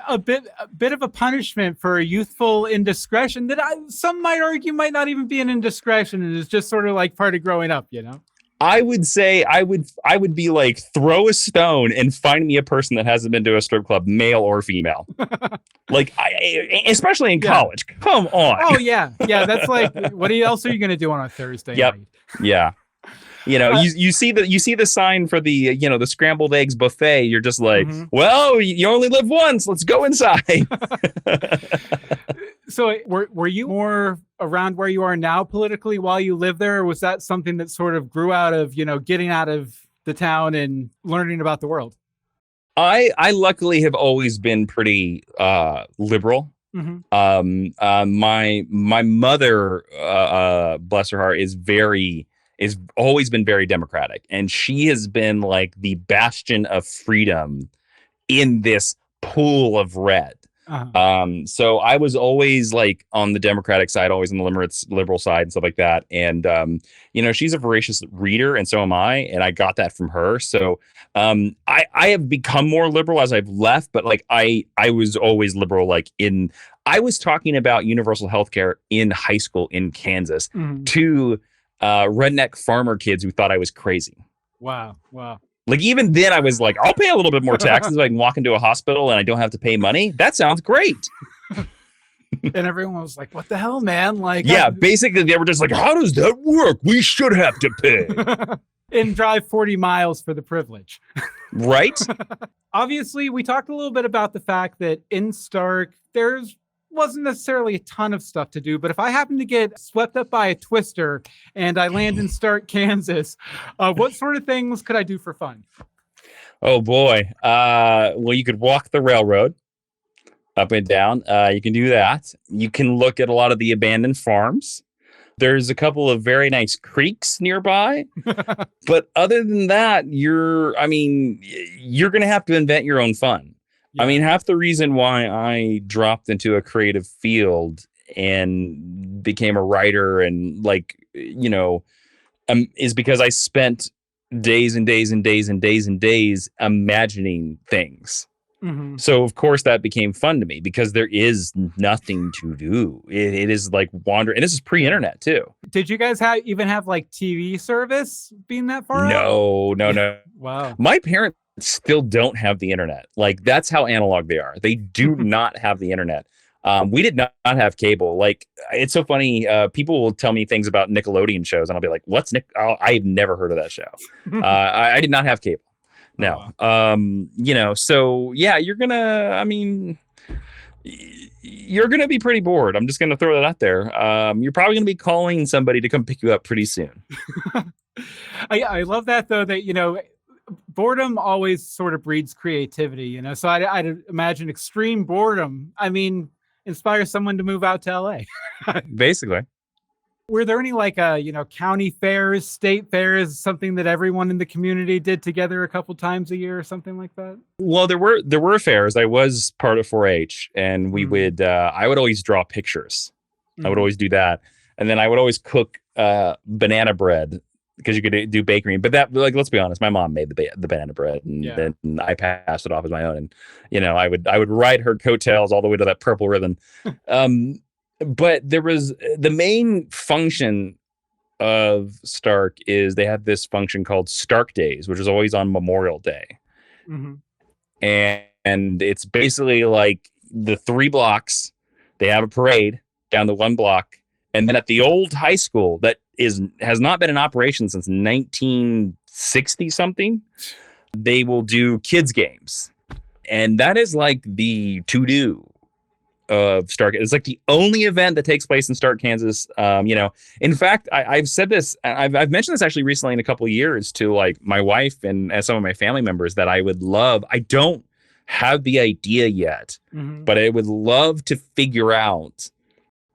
a bit of a punishment for a youthful indiscretion that some might argue might not even be an indiscretion, and is just sort of like part of growing up, I would say I would be like, throw a stone and find me a person that hasn't been to a strip club, male or female. Like, especially in college. Come on. Oh yeah, that's like, what else are you going to do on a Thursday night? Yeah. You see the sign for the the scrambled eggs buffet. You're just like, well, you only live once. Let's go inside. So were you more around where you are now politically while you lived there, or was that something that sort of grew out of getting out of the town and learning about the world? I luckily have always been pretty liberal. My mother, bless her heart, is always been very democratic, and she has been like the bastion of freedom in this pool of red. So I was always like on the Democratic side, always on the liberal side and stuff like that. And, she's a voracious reader, and so am I. And I got that from her. So I have become more liberal as I've left. But like I was always liberal. I was talking about universal health care in high school in Kansas to redneck farmer kids who thought I was crazy. Wow. Like, even then I was like, I'll pay a little bit more taxes so I can walk into a hospital and I don't have to pay money. That sounds great. And everyone was like, what the hell, man? Like, yeah, basically they were just like, how does that work? We should have to pay. And drive 40 miles for the privilege. Right? Obviously, we talked a little bit about the fact that in Stark, wasn't necessarily a ton of stuff to do, but if I happen to get swept up by a twister and I land in Stark, Kansas, what sort of things could I do for fun? Oh boy. Well, you could walk the railroad up and down. You can do that. You can look at a lot of the abandoned farms. There's a couple of very nice creeks nearby. But other than that, you're going to have to invent your own fun. Yeah. I mean, half the reason why I dropped into a creative field and became a writer and is because I spent days and days and days and days and days imagining things. So of course that became fun to me because there is nothing to do. It is like wandering, and this is pre-internet too. Did you guys even have like TV service being that far out? No. Wow. My parents still don't have the internet. Like, that's how analog they are. They do not have the internet. We did not have cable. Like, it's so funny. People will tell me things about Nickelodeon shows, and I'll be like, "What's Nick?" I've never heard of that show. I did not have cable. No. So yeah, you're gonna be pretty bored. I'm just gonna throw that out there. You're probably gonna be calling somebody to come pick you up pretty soon. I love that though, that boredom always sort of breeds creativity, so I'd imagine extreme boredom inspires someone to move out to LA. Basically. Were there any county fairs, state fairs, something that everyone in the community did together a couple times a year or something like that? Well, there were fairs. I was part of 4-H, and we would I would always draw pictures. I would always do that. And then I would always cook banana bread because you could do bakery. But that, like, let's be honest, my mom made the banana bread, and then I passed it off as my own. And I would ride her coattails all the way to that purple ribbon. But there was the main function of Stark is they had this function called Stark Days, which is always on Memorial Day. And it's basically like the 3 blocks, they have a parade down the 1 block. And then at the old high school that has not been in operation since 1960 something, they will do kids games. And that is like the to-do of Stark. It's like the only event that takes place in Stark, Kansas. In fact, I've said this, I've mentioned this actually recently in a couple of years to like my wife and some of my family members that I would love. I don't have the idea yet, but I would love to figure out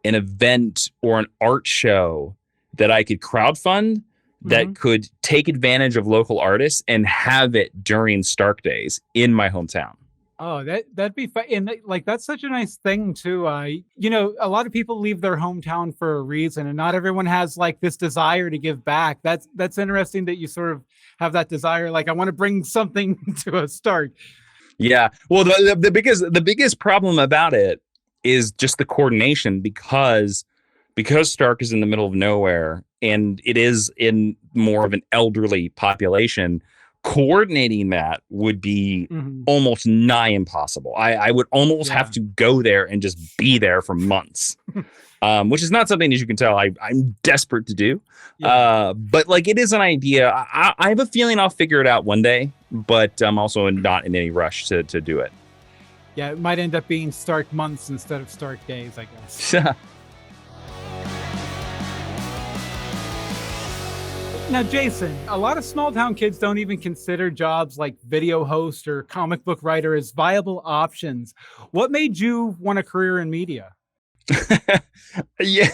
an event or an art show that I could crowdfund that could take advantage of local artists and have it during Stark Days in my hometown. Oh, that'd be fun. And like, that's such a nice thing too. A lot of people leave their hometown for a reason, and not everyone has like this desire to give back. That's interesting that you sort of have that desire. Like, I want to bring something to a Stark. Yeah. Well, the biggest problem about it is just the coordination because Stark is in the middle of nowhere and it is in more of an elderly population. Coordinating that would be almost nigh impossible. I would almost have to go there and just be there for months, which is not something, as you can tell, I'm desperate to do. But like, it is an idea. I have a feeling I'll figure it out one day, but I'm also not in any rush to do it. Yeah, it might end up being Stark months instead of Stark days, I guess. Now, Jason, a lot of small town kids don't even consider jobs like video host or comic book writer as viable options. What made you want a career in media? Yeah,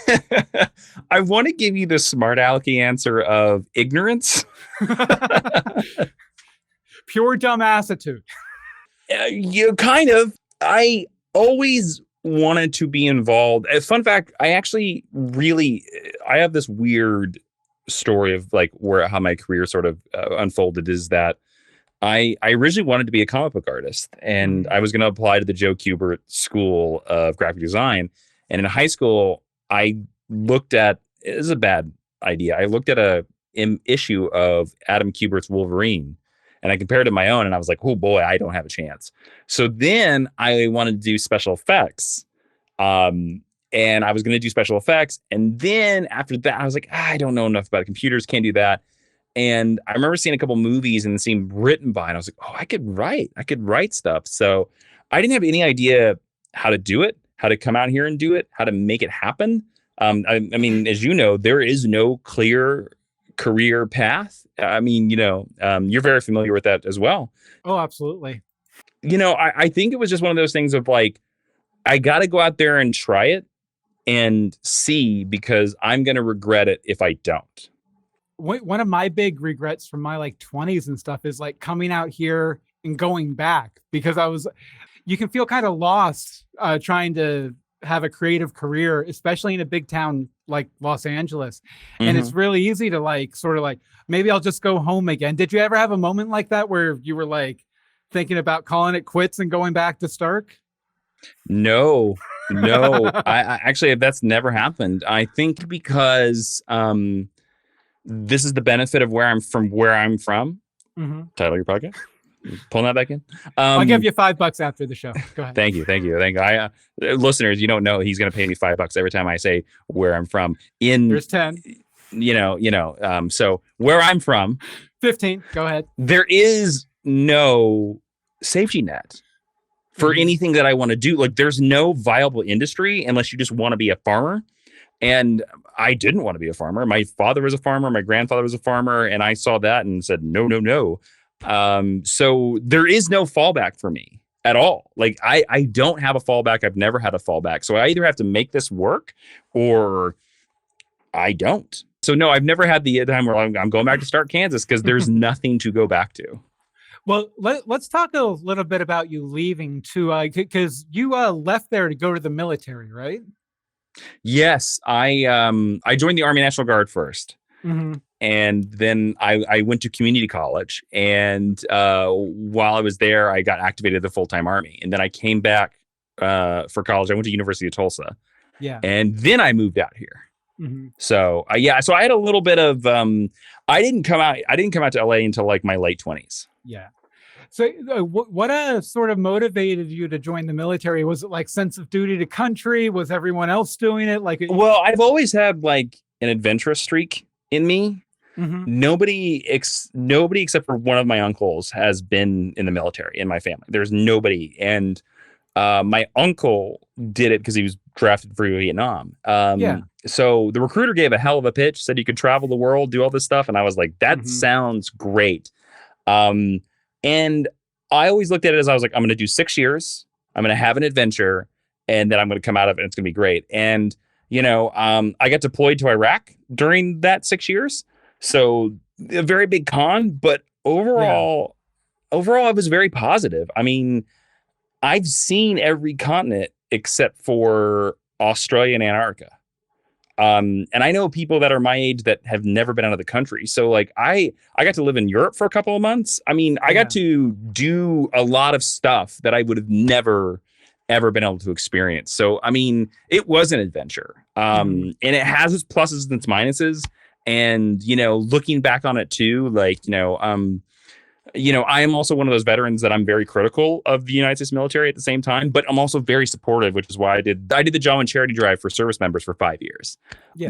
I want to give you the smart alecky answer of ignorance. Pure dumbassitude. You kind of. I always wanted to be involved. A fun fact, I have this weird story of like how my career sort of unfolded is that I originally wanted to be a comic book artist, and I was going to apply to the Joe Kubert School of Graphic Design. And in high school, I looked at, it was a bad idea. I looked at an issue of Adam Kubert's Wolverine, and I compared it to my own, and I was like, oh boy, I don't have a chance. So then I wanted to do special effects. And I was going to do special effects. And then after that, I was like, I don't know enough about computers, can't do that. And I remember seeing a couple movies and seeing written by, and I was like, oh, I could write stuff. So I didn't have any idea how to do it, how to come out here and do it, how to make it happen. I mean, as you know, there is no clear career path. I mean, you're very familiar with that as well. Oh, absolutely. I think it was just one of those things of like, I got to go out there and try it and see, because I'm going to regret it if I don't. One of my big regrets from my like 20s and stuff is like coming out here and going back, because you can feel kind of lost trying to have a creative career, especially in a big town like Los Angeles. And it's really easy to like, sort of like, maybe I'll just go home again. Did you ever have a moment like that where you were like thinking about calling it quits and going back to Stark? No, I actually, that's never happened. I think because this is the benefit of where I'm from. Title of your podcast. Pulling that back in. I'll give you $5 after the show. Go ahead. Thank you. I listeners, you don't know, he's going to pay me $5 every time I say where I'm from. There's 10. So where I'm from, 15. Go ahead. There is no safety net for anything that I want to do. Like, there's no viable industry unless you just want to be a farmer. And I didn't want to be a farmer. My father was a farmer. My grandfather was a farmer. And I saw that and said, no. So there is no fallback for me at all. Like, I don't have a fallback. I've never had a fallback. So I either have to make this work or I don't. So no, I've never had the time where I'm going back to Stark, Kansas, because there's nothing to go back to. Well, let's talk a little bit about you leaving too, because you left there to go to the military, right? Yes, I joined the Army National Guard first, and then I went to community college. And while I was there, I got activated in the full-time Army. And then I came back for college. I went to University of Tulsa. Yeah. And then I moved out here. Mm-hmm. So so I had a little bit of I didn't come out to LA until like my late 20s. Yeah. So what sort of motivated you to join the military? Was it like sense of duty to country? Was everyone else doing it? Well, I've always had like an adventurous streak in me. Mm-hmm. Nobody except for one of my uncles has been in the military in my family. There's nobody. And my uncle did it because he was drafted for Vietnam. So the recruiter gave a hell of a pitch, said you could travel the world, do all this stuff. And I was like, that sounds great. And I always looked at it as I was like, I'm going to do 6 years. I'm going to have an adventure, and then I'm going to come out of it. And it's going to be great. And, I got deployed to Iraq during that 6 years. So a very big con, but overall, I was very positive. I mean, I've seen every continent except for Australia and Antarctica. And I know people that are my age that have never been out of the country. So like I got to live in Europe for a couple of months. I mean, I got to do a lot of stuff that I would have never, ever been able to experience. So, I mean, it was an adventure. And it has its pluses and its minuses. And, looking back on it too, like, I am also one of those veterans that I'm very critical of the United States military at the same time, but I'm also very supportive, which is why I did the John Wayne charity drive for service members for 5 years. Yeah.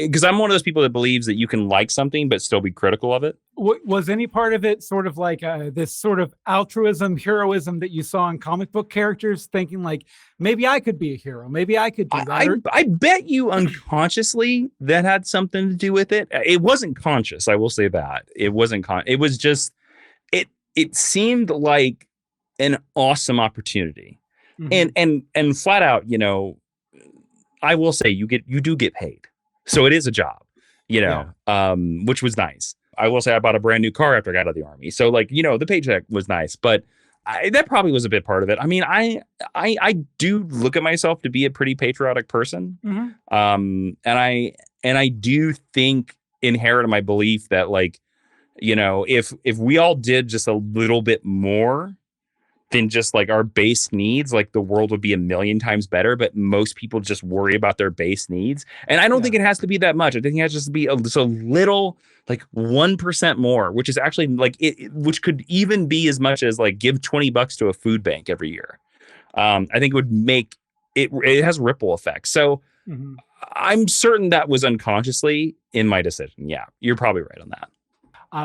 Because I'm one of those people that believes that you can like something, but still be critical of it. Was any part of it sort of like this sort of altruism, heroism that you saw in comic book characters, thinking like, maybe I could be a hero. Maybe I could do that. I bet you unconsciously that had something to do with it. It wasn't conscious. I will say that. It wasn't it was just, it seemed like an awesome opportunity. And flat out, I will say you do get paid. So it is a job, which was nice. I will say I bought a brand new car after I got out of the Army. So like, the paycheck was nice, but that probably was a bit part of it. I mean, I do look at myself to be a pretty patriotic person. And I do think inherent in my belief that like, if we all did just a little bit more than just like our base needs, like the world would be a million times better. But most people just worry about their base needs. And I don't think it has to be that much. I think it has just to be just a little, like 1% more, which is actually like which could even be as much as like give $20 to a food bank every year. I think it would make it has ripple effects. So I'm certain that was unconsciously in my decision. Yeah, you're probably right on that.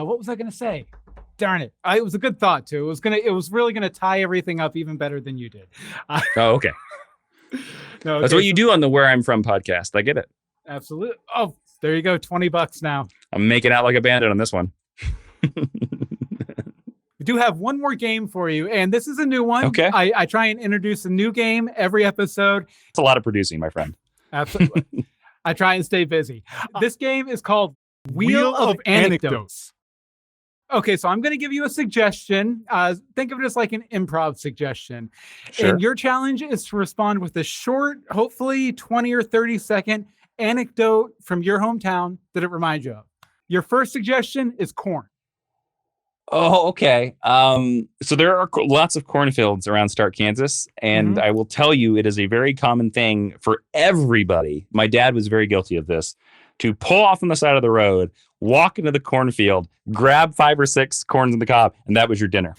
What was I going to say? Darn it. It was a good thought too. It was really going to tie everything up even better than you did. Okay. No, that's what you do on the Where I'm From podcast. I get it. Absolutely. Oh, there you go. $20 now. I'm making out like a bandit on this one. We do have one more game for you, and this is a new one. Okay. I try and introduce a new game every episode. It's a lot of producing, my friend. Absolutely. I try and stay busy. This game is called Wheel of Anecdotes. Okay, so I'm going to give you a suggestion. Think of it as like an improv suggestion. Sure. And your challenge is to respond with a short, hopefully 20 or 30-second anecdote from your hometown that it reminds you of. Your first suggestion is corn. Oh, okay. So there are lots of cornfields around Stark, Kansas, and I will tell you it is a very common thing for everybody. My dad was very guilty of this, to pull off on the side of the road, walk into the cornfield, grab 5 or 6 corns in the cob, and that was your dinner.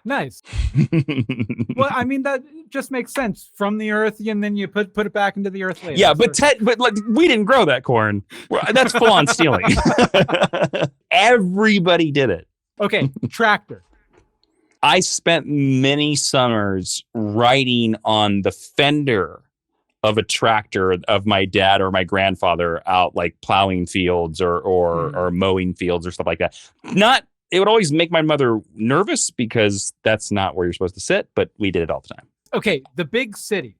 Nice. Well, I mean, that just makes sense. From the earth, and then you put it back into the earth later. Yeah, but like we didn't grow that corn. That's full on stealing. Everybody did it. Okay, tractor. I spent many summers riding on the fender of a tractor of my dad or my grandfather out like plowing fields or mowing fields or stuff like that. It would always make my mother nervous because that's not where you're supposed to sit, but we did it all the time. Okay, the big city.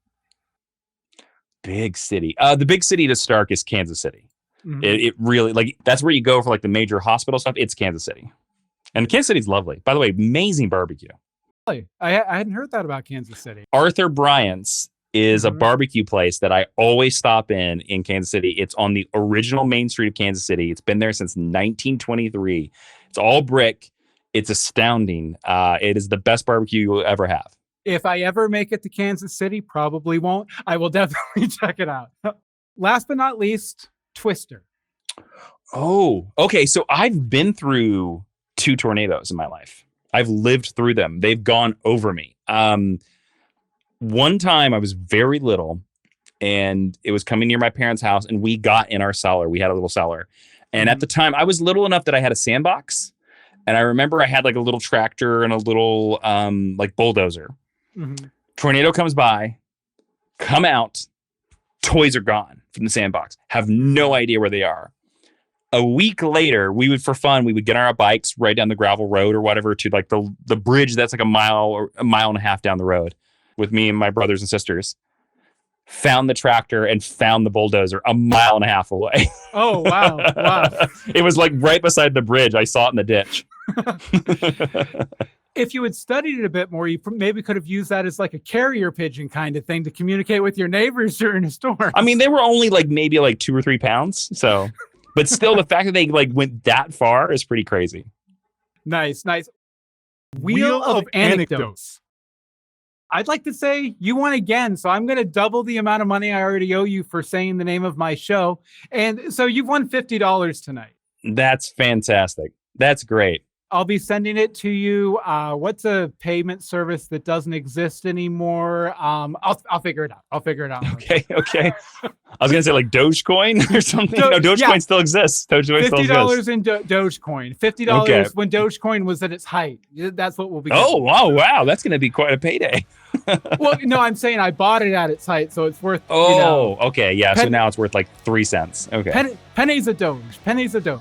Big city. The big city to Stark is Kansas City. It really, like, that's where you go for like the major hospital stuff. It's Kansas City. And Kansas City's lovely. By the way, amazing barbecue. I hadn't heard that about Kansas City. Arthur Bryant's is a barbecue place that I always stop in Kansas City. It's on the original main street of Kansas City. It's been there since 1923. It's all brick. It's astounding. It is the best barbecue you'll ever have. If I ever make it to Kansas City, probably won't. I will definitely check it out. Last but not least, Twister. Oh, okay. So I've been through 2 tornadoes in my life. I've lived through them. They've gone over me. One time I was very little and it was coming near my parents' house and we got in our cellar. We had a little cellar. And at the time I was little enough that I had a sandbox. And I remember I had like a little tractor and a little like bulldozer. Tornado comes by, come out, toys are gone from the sandbox. Have no idea where they are. A week later, we would get on our bikes right down the gravel road or whatever to like the bridge that's like a mile or a mile and a half down the road with me and my brothers and sisters. Found the tractor and found the bulldozer a mile and a half away. Oh, wow. Wow. It was like right beside the bridge. I saw it in the ditch. If you had studied it a bit more, you maybe could have used that as like a carrier pigeon kind of thing to communicate with your neighbors during a storm. I mean, they were only like maybe like 2 or 3 pounds. So, but still the fact that they like went that far is pretty crazy. Nice, nice. Wheel of Anecdotes. I'd like to say you won again, so I'm going to double the amount of money I already owe you for saying the name of my show. And so you've won $50 tonight. That's fantastic. That's great. I'll be sending it to you. What's a payment service that doesn't exist anymore? I'll figure it out. Okay. I was gonna say like Dogecoin or something. No, Dogecoin still exists. Dogecoin still exists. $50 in Dogecoin. $50 when Dogecoin was at its height. That's what we'll be. Oh, wow, that's gonna be quite a payday. Well, no, I'm saying I bought it at its height, so it's worth. Oh, okay, yeah. So now it's worth like 3 cents. Okay. Pennies a Doge. Pennies a Doge.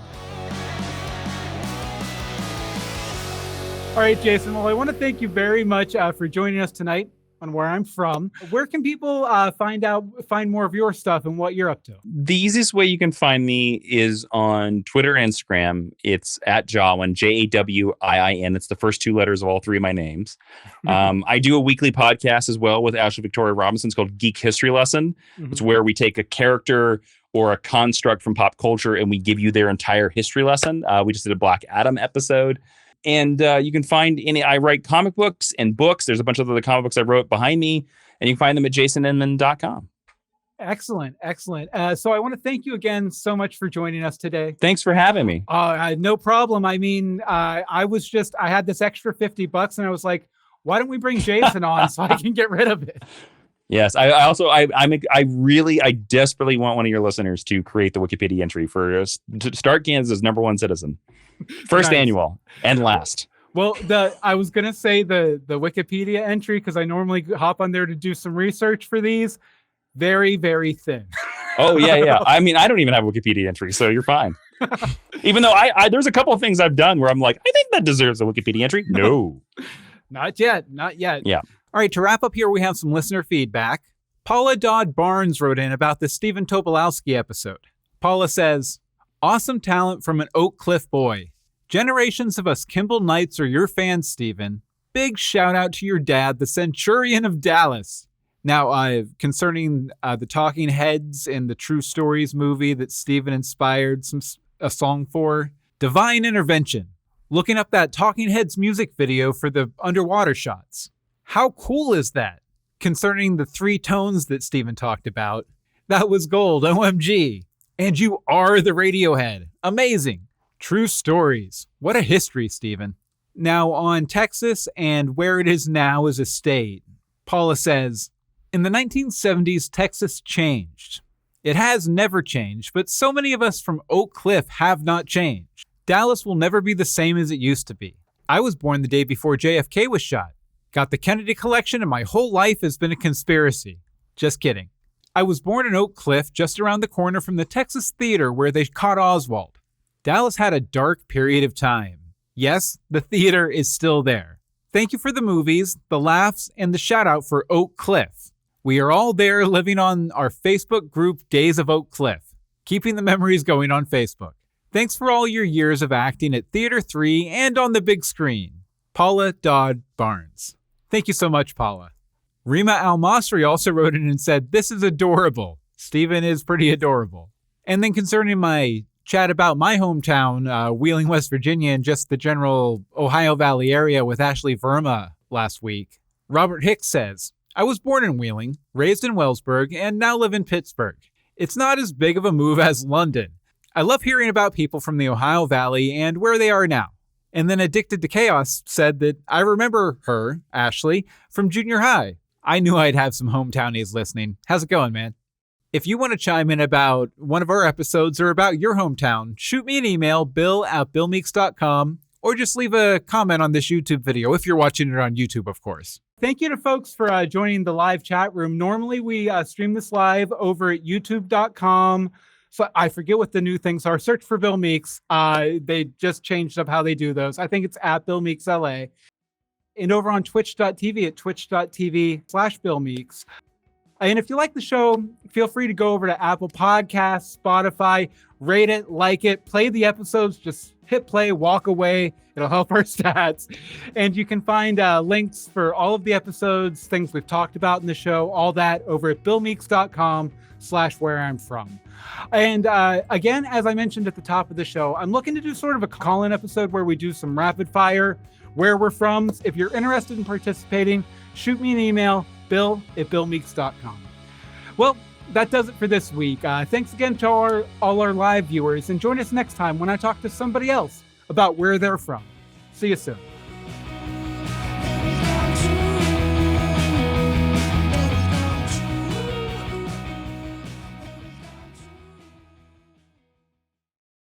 All right, Jason. Well, I want to thank you very much for joining us tonight on Where I'm From. Where can people find more of your stuff and what you're up to? The easiest way you can find me is on Twitter and Instagram. It's at Jawin, Jawiin. It's the first 2 letters of all 3 of my names. I do a weekly podcast as well with Ashley Victoria Robinson. It's called Geek History Lesson. It's where we take a character or a construct from pop culture and we give you their entire history lesson. We just did a Black Adam episode. And you can find I write comic books and books. There's a bunch of other comic books I wrote behind me, and you can find them at jasoninman.com. Excellent. So I want to thank you again so much for joining us today. Thanks for having me. No problem. I mean, I had this extra $50 and I was like, why don't we bring Jason on so I can get rid of it? Yes. I desperately want one of your listeners to create the Wikipedia entry for Stark, Kansas' #1 citizen. First annual and last. Well, I was going to say the Wikipedia entry, because I normally hop on there to do some research for these. Very, very thin. Oh, yeah. I mean, I don't even have a Wikipedia entry, so you're fine. Even though there's a couple of things I've done where I'm like, I think that deserves a Wikipedia entry. No. Not yet. Yeah. All right, to wrap up here, we have some listener feedback. Paula Dodd Barnes wrote in about the Stephen Tobolowsky episode. Paula says, awesome talent from an Oak Cliff boy. Generations of us Kimball Knights are your fans, Stephen. Big shout out to your dad, the Centurion of Dallas. Now, concerning the Talking Heads in the True Stories movie that Stephen inspired a song for, Divine Intervention. Looking up that Talking Heads music video for the underwater shots. How cool is that? Concerning the 3 tones that Stephen talked about, that was gold, OMG. And you are the Radiohead. Amazing. True Stories. What a history, Stephen. Now on Texas and where it is now as a state, Paula says, in the 1970s, Texas changed. It has never changed, but so many of us from Oak Cliff have not changed. Dallas will never be the same as it used to be. I was born the day before JFK was shot. Got the Kennedy collection and my whole life has been a conspiracy. Just kidding. I was born in Oak Cliff, just around the corner from the Texas Theater where they caught Oswald. Dallas had a dark period of time. Yes, the theater is still there. Thank you for the movies, the laughs, and the shout out for Oak Cliff. We are all there living on our Facebook group Days of Oak Cliff, keeping the memories going on Facebook. Thanks for all your years of acting at Theater 3 and on the big screen. Paula Dodd Barnes. Thank you so much, Paula. Rima Al-Masri also wrote in and said, "This is adorable. Stephen is pretty adorable." And then concerning my chat about my hometown, Wheeling, West Virginia, and just the general Ohio Valley area with Ashley Verma last week, Robert Hicks says, "I was born in Wheeling, raised in Wellsburg, and now live in Pittsburgh. It's not as big of a move as London. I love hearing about people from the Ohio Valley and where they are now." And then Addicted to Chaos said that, "I remember her, Ashley, from junior high. I knew I'd have some hometownies listening. How's it going, man?" If you want to chime in about one of our episodes or about your hometown, shoot me an email, bill@billmeeks.com, or just leave a comment on this YouTube video if you're watching it on YouTube, of course. Thank you to folks for joining the live chat room. Normally we stream this live over at youtube.com. So I forget what the new things are. Search for Bill Meeks. They just changed up how they do those. I think it's at Bill Meeks LA. And over on twitch.tv at twitch.tv/Bill Meeks. And if you like the show, feel free to go over to Apple Podcasts, Spotify, rate it, like it, play the episodes, just hit play, walk away. It'll help our stats. And you can find links for all of the episodes, things we've talked about in the show, all that over at billmeeks.com/where-I'm-from. And again, as I mentioned at the top of the show, I'm looking to do sort of a call-in episode where we do some rapid fire, where we're from. If you're interested in participating, shoot me an email, bill@billmeeks.com. Well, that does it for this week. Thanks again to all our live viewers, and join us next time when I talk to somebody else about where they're from. See you soon.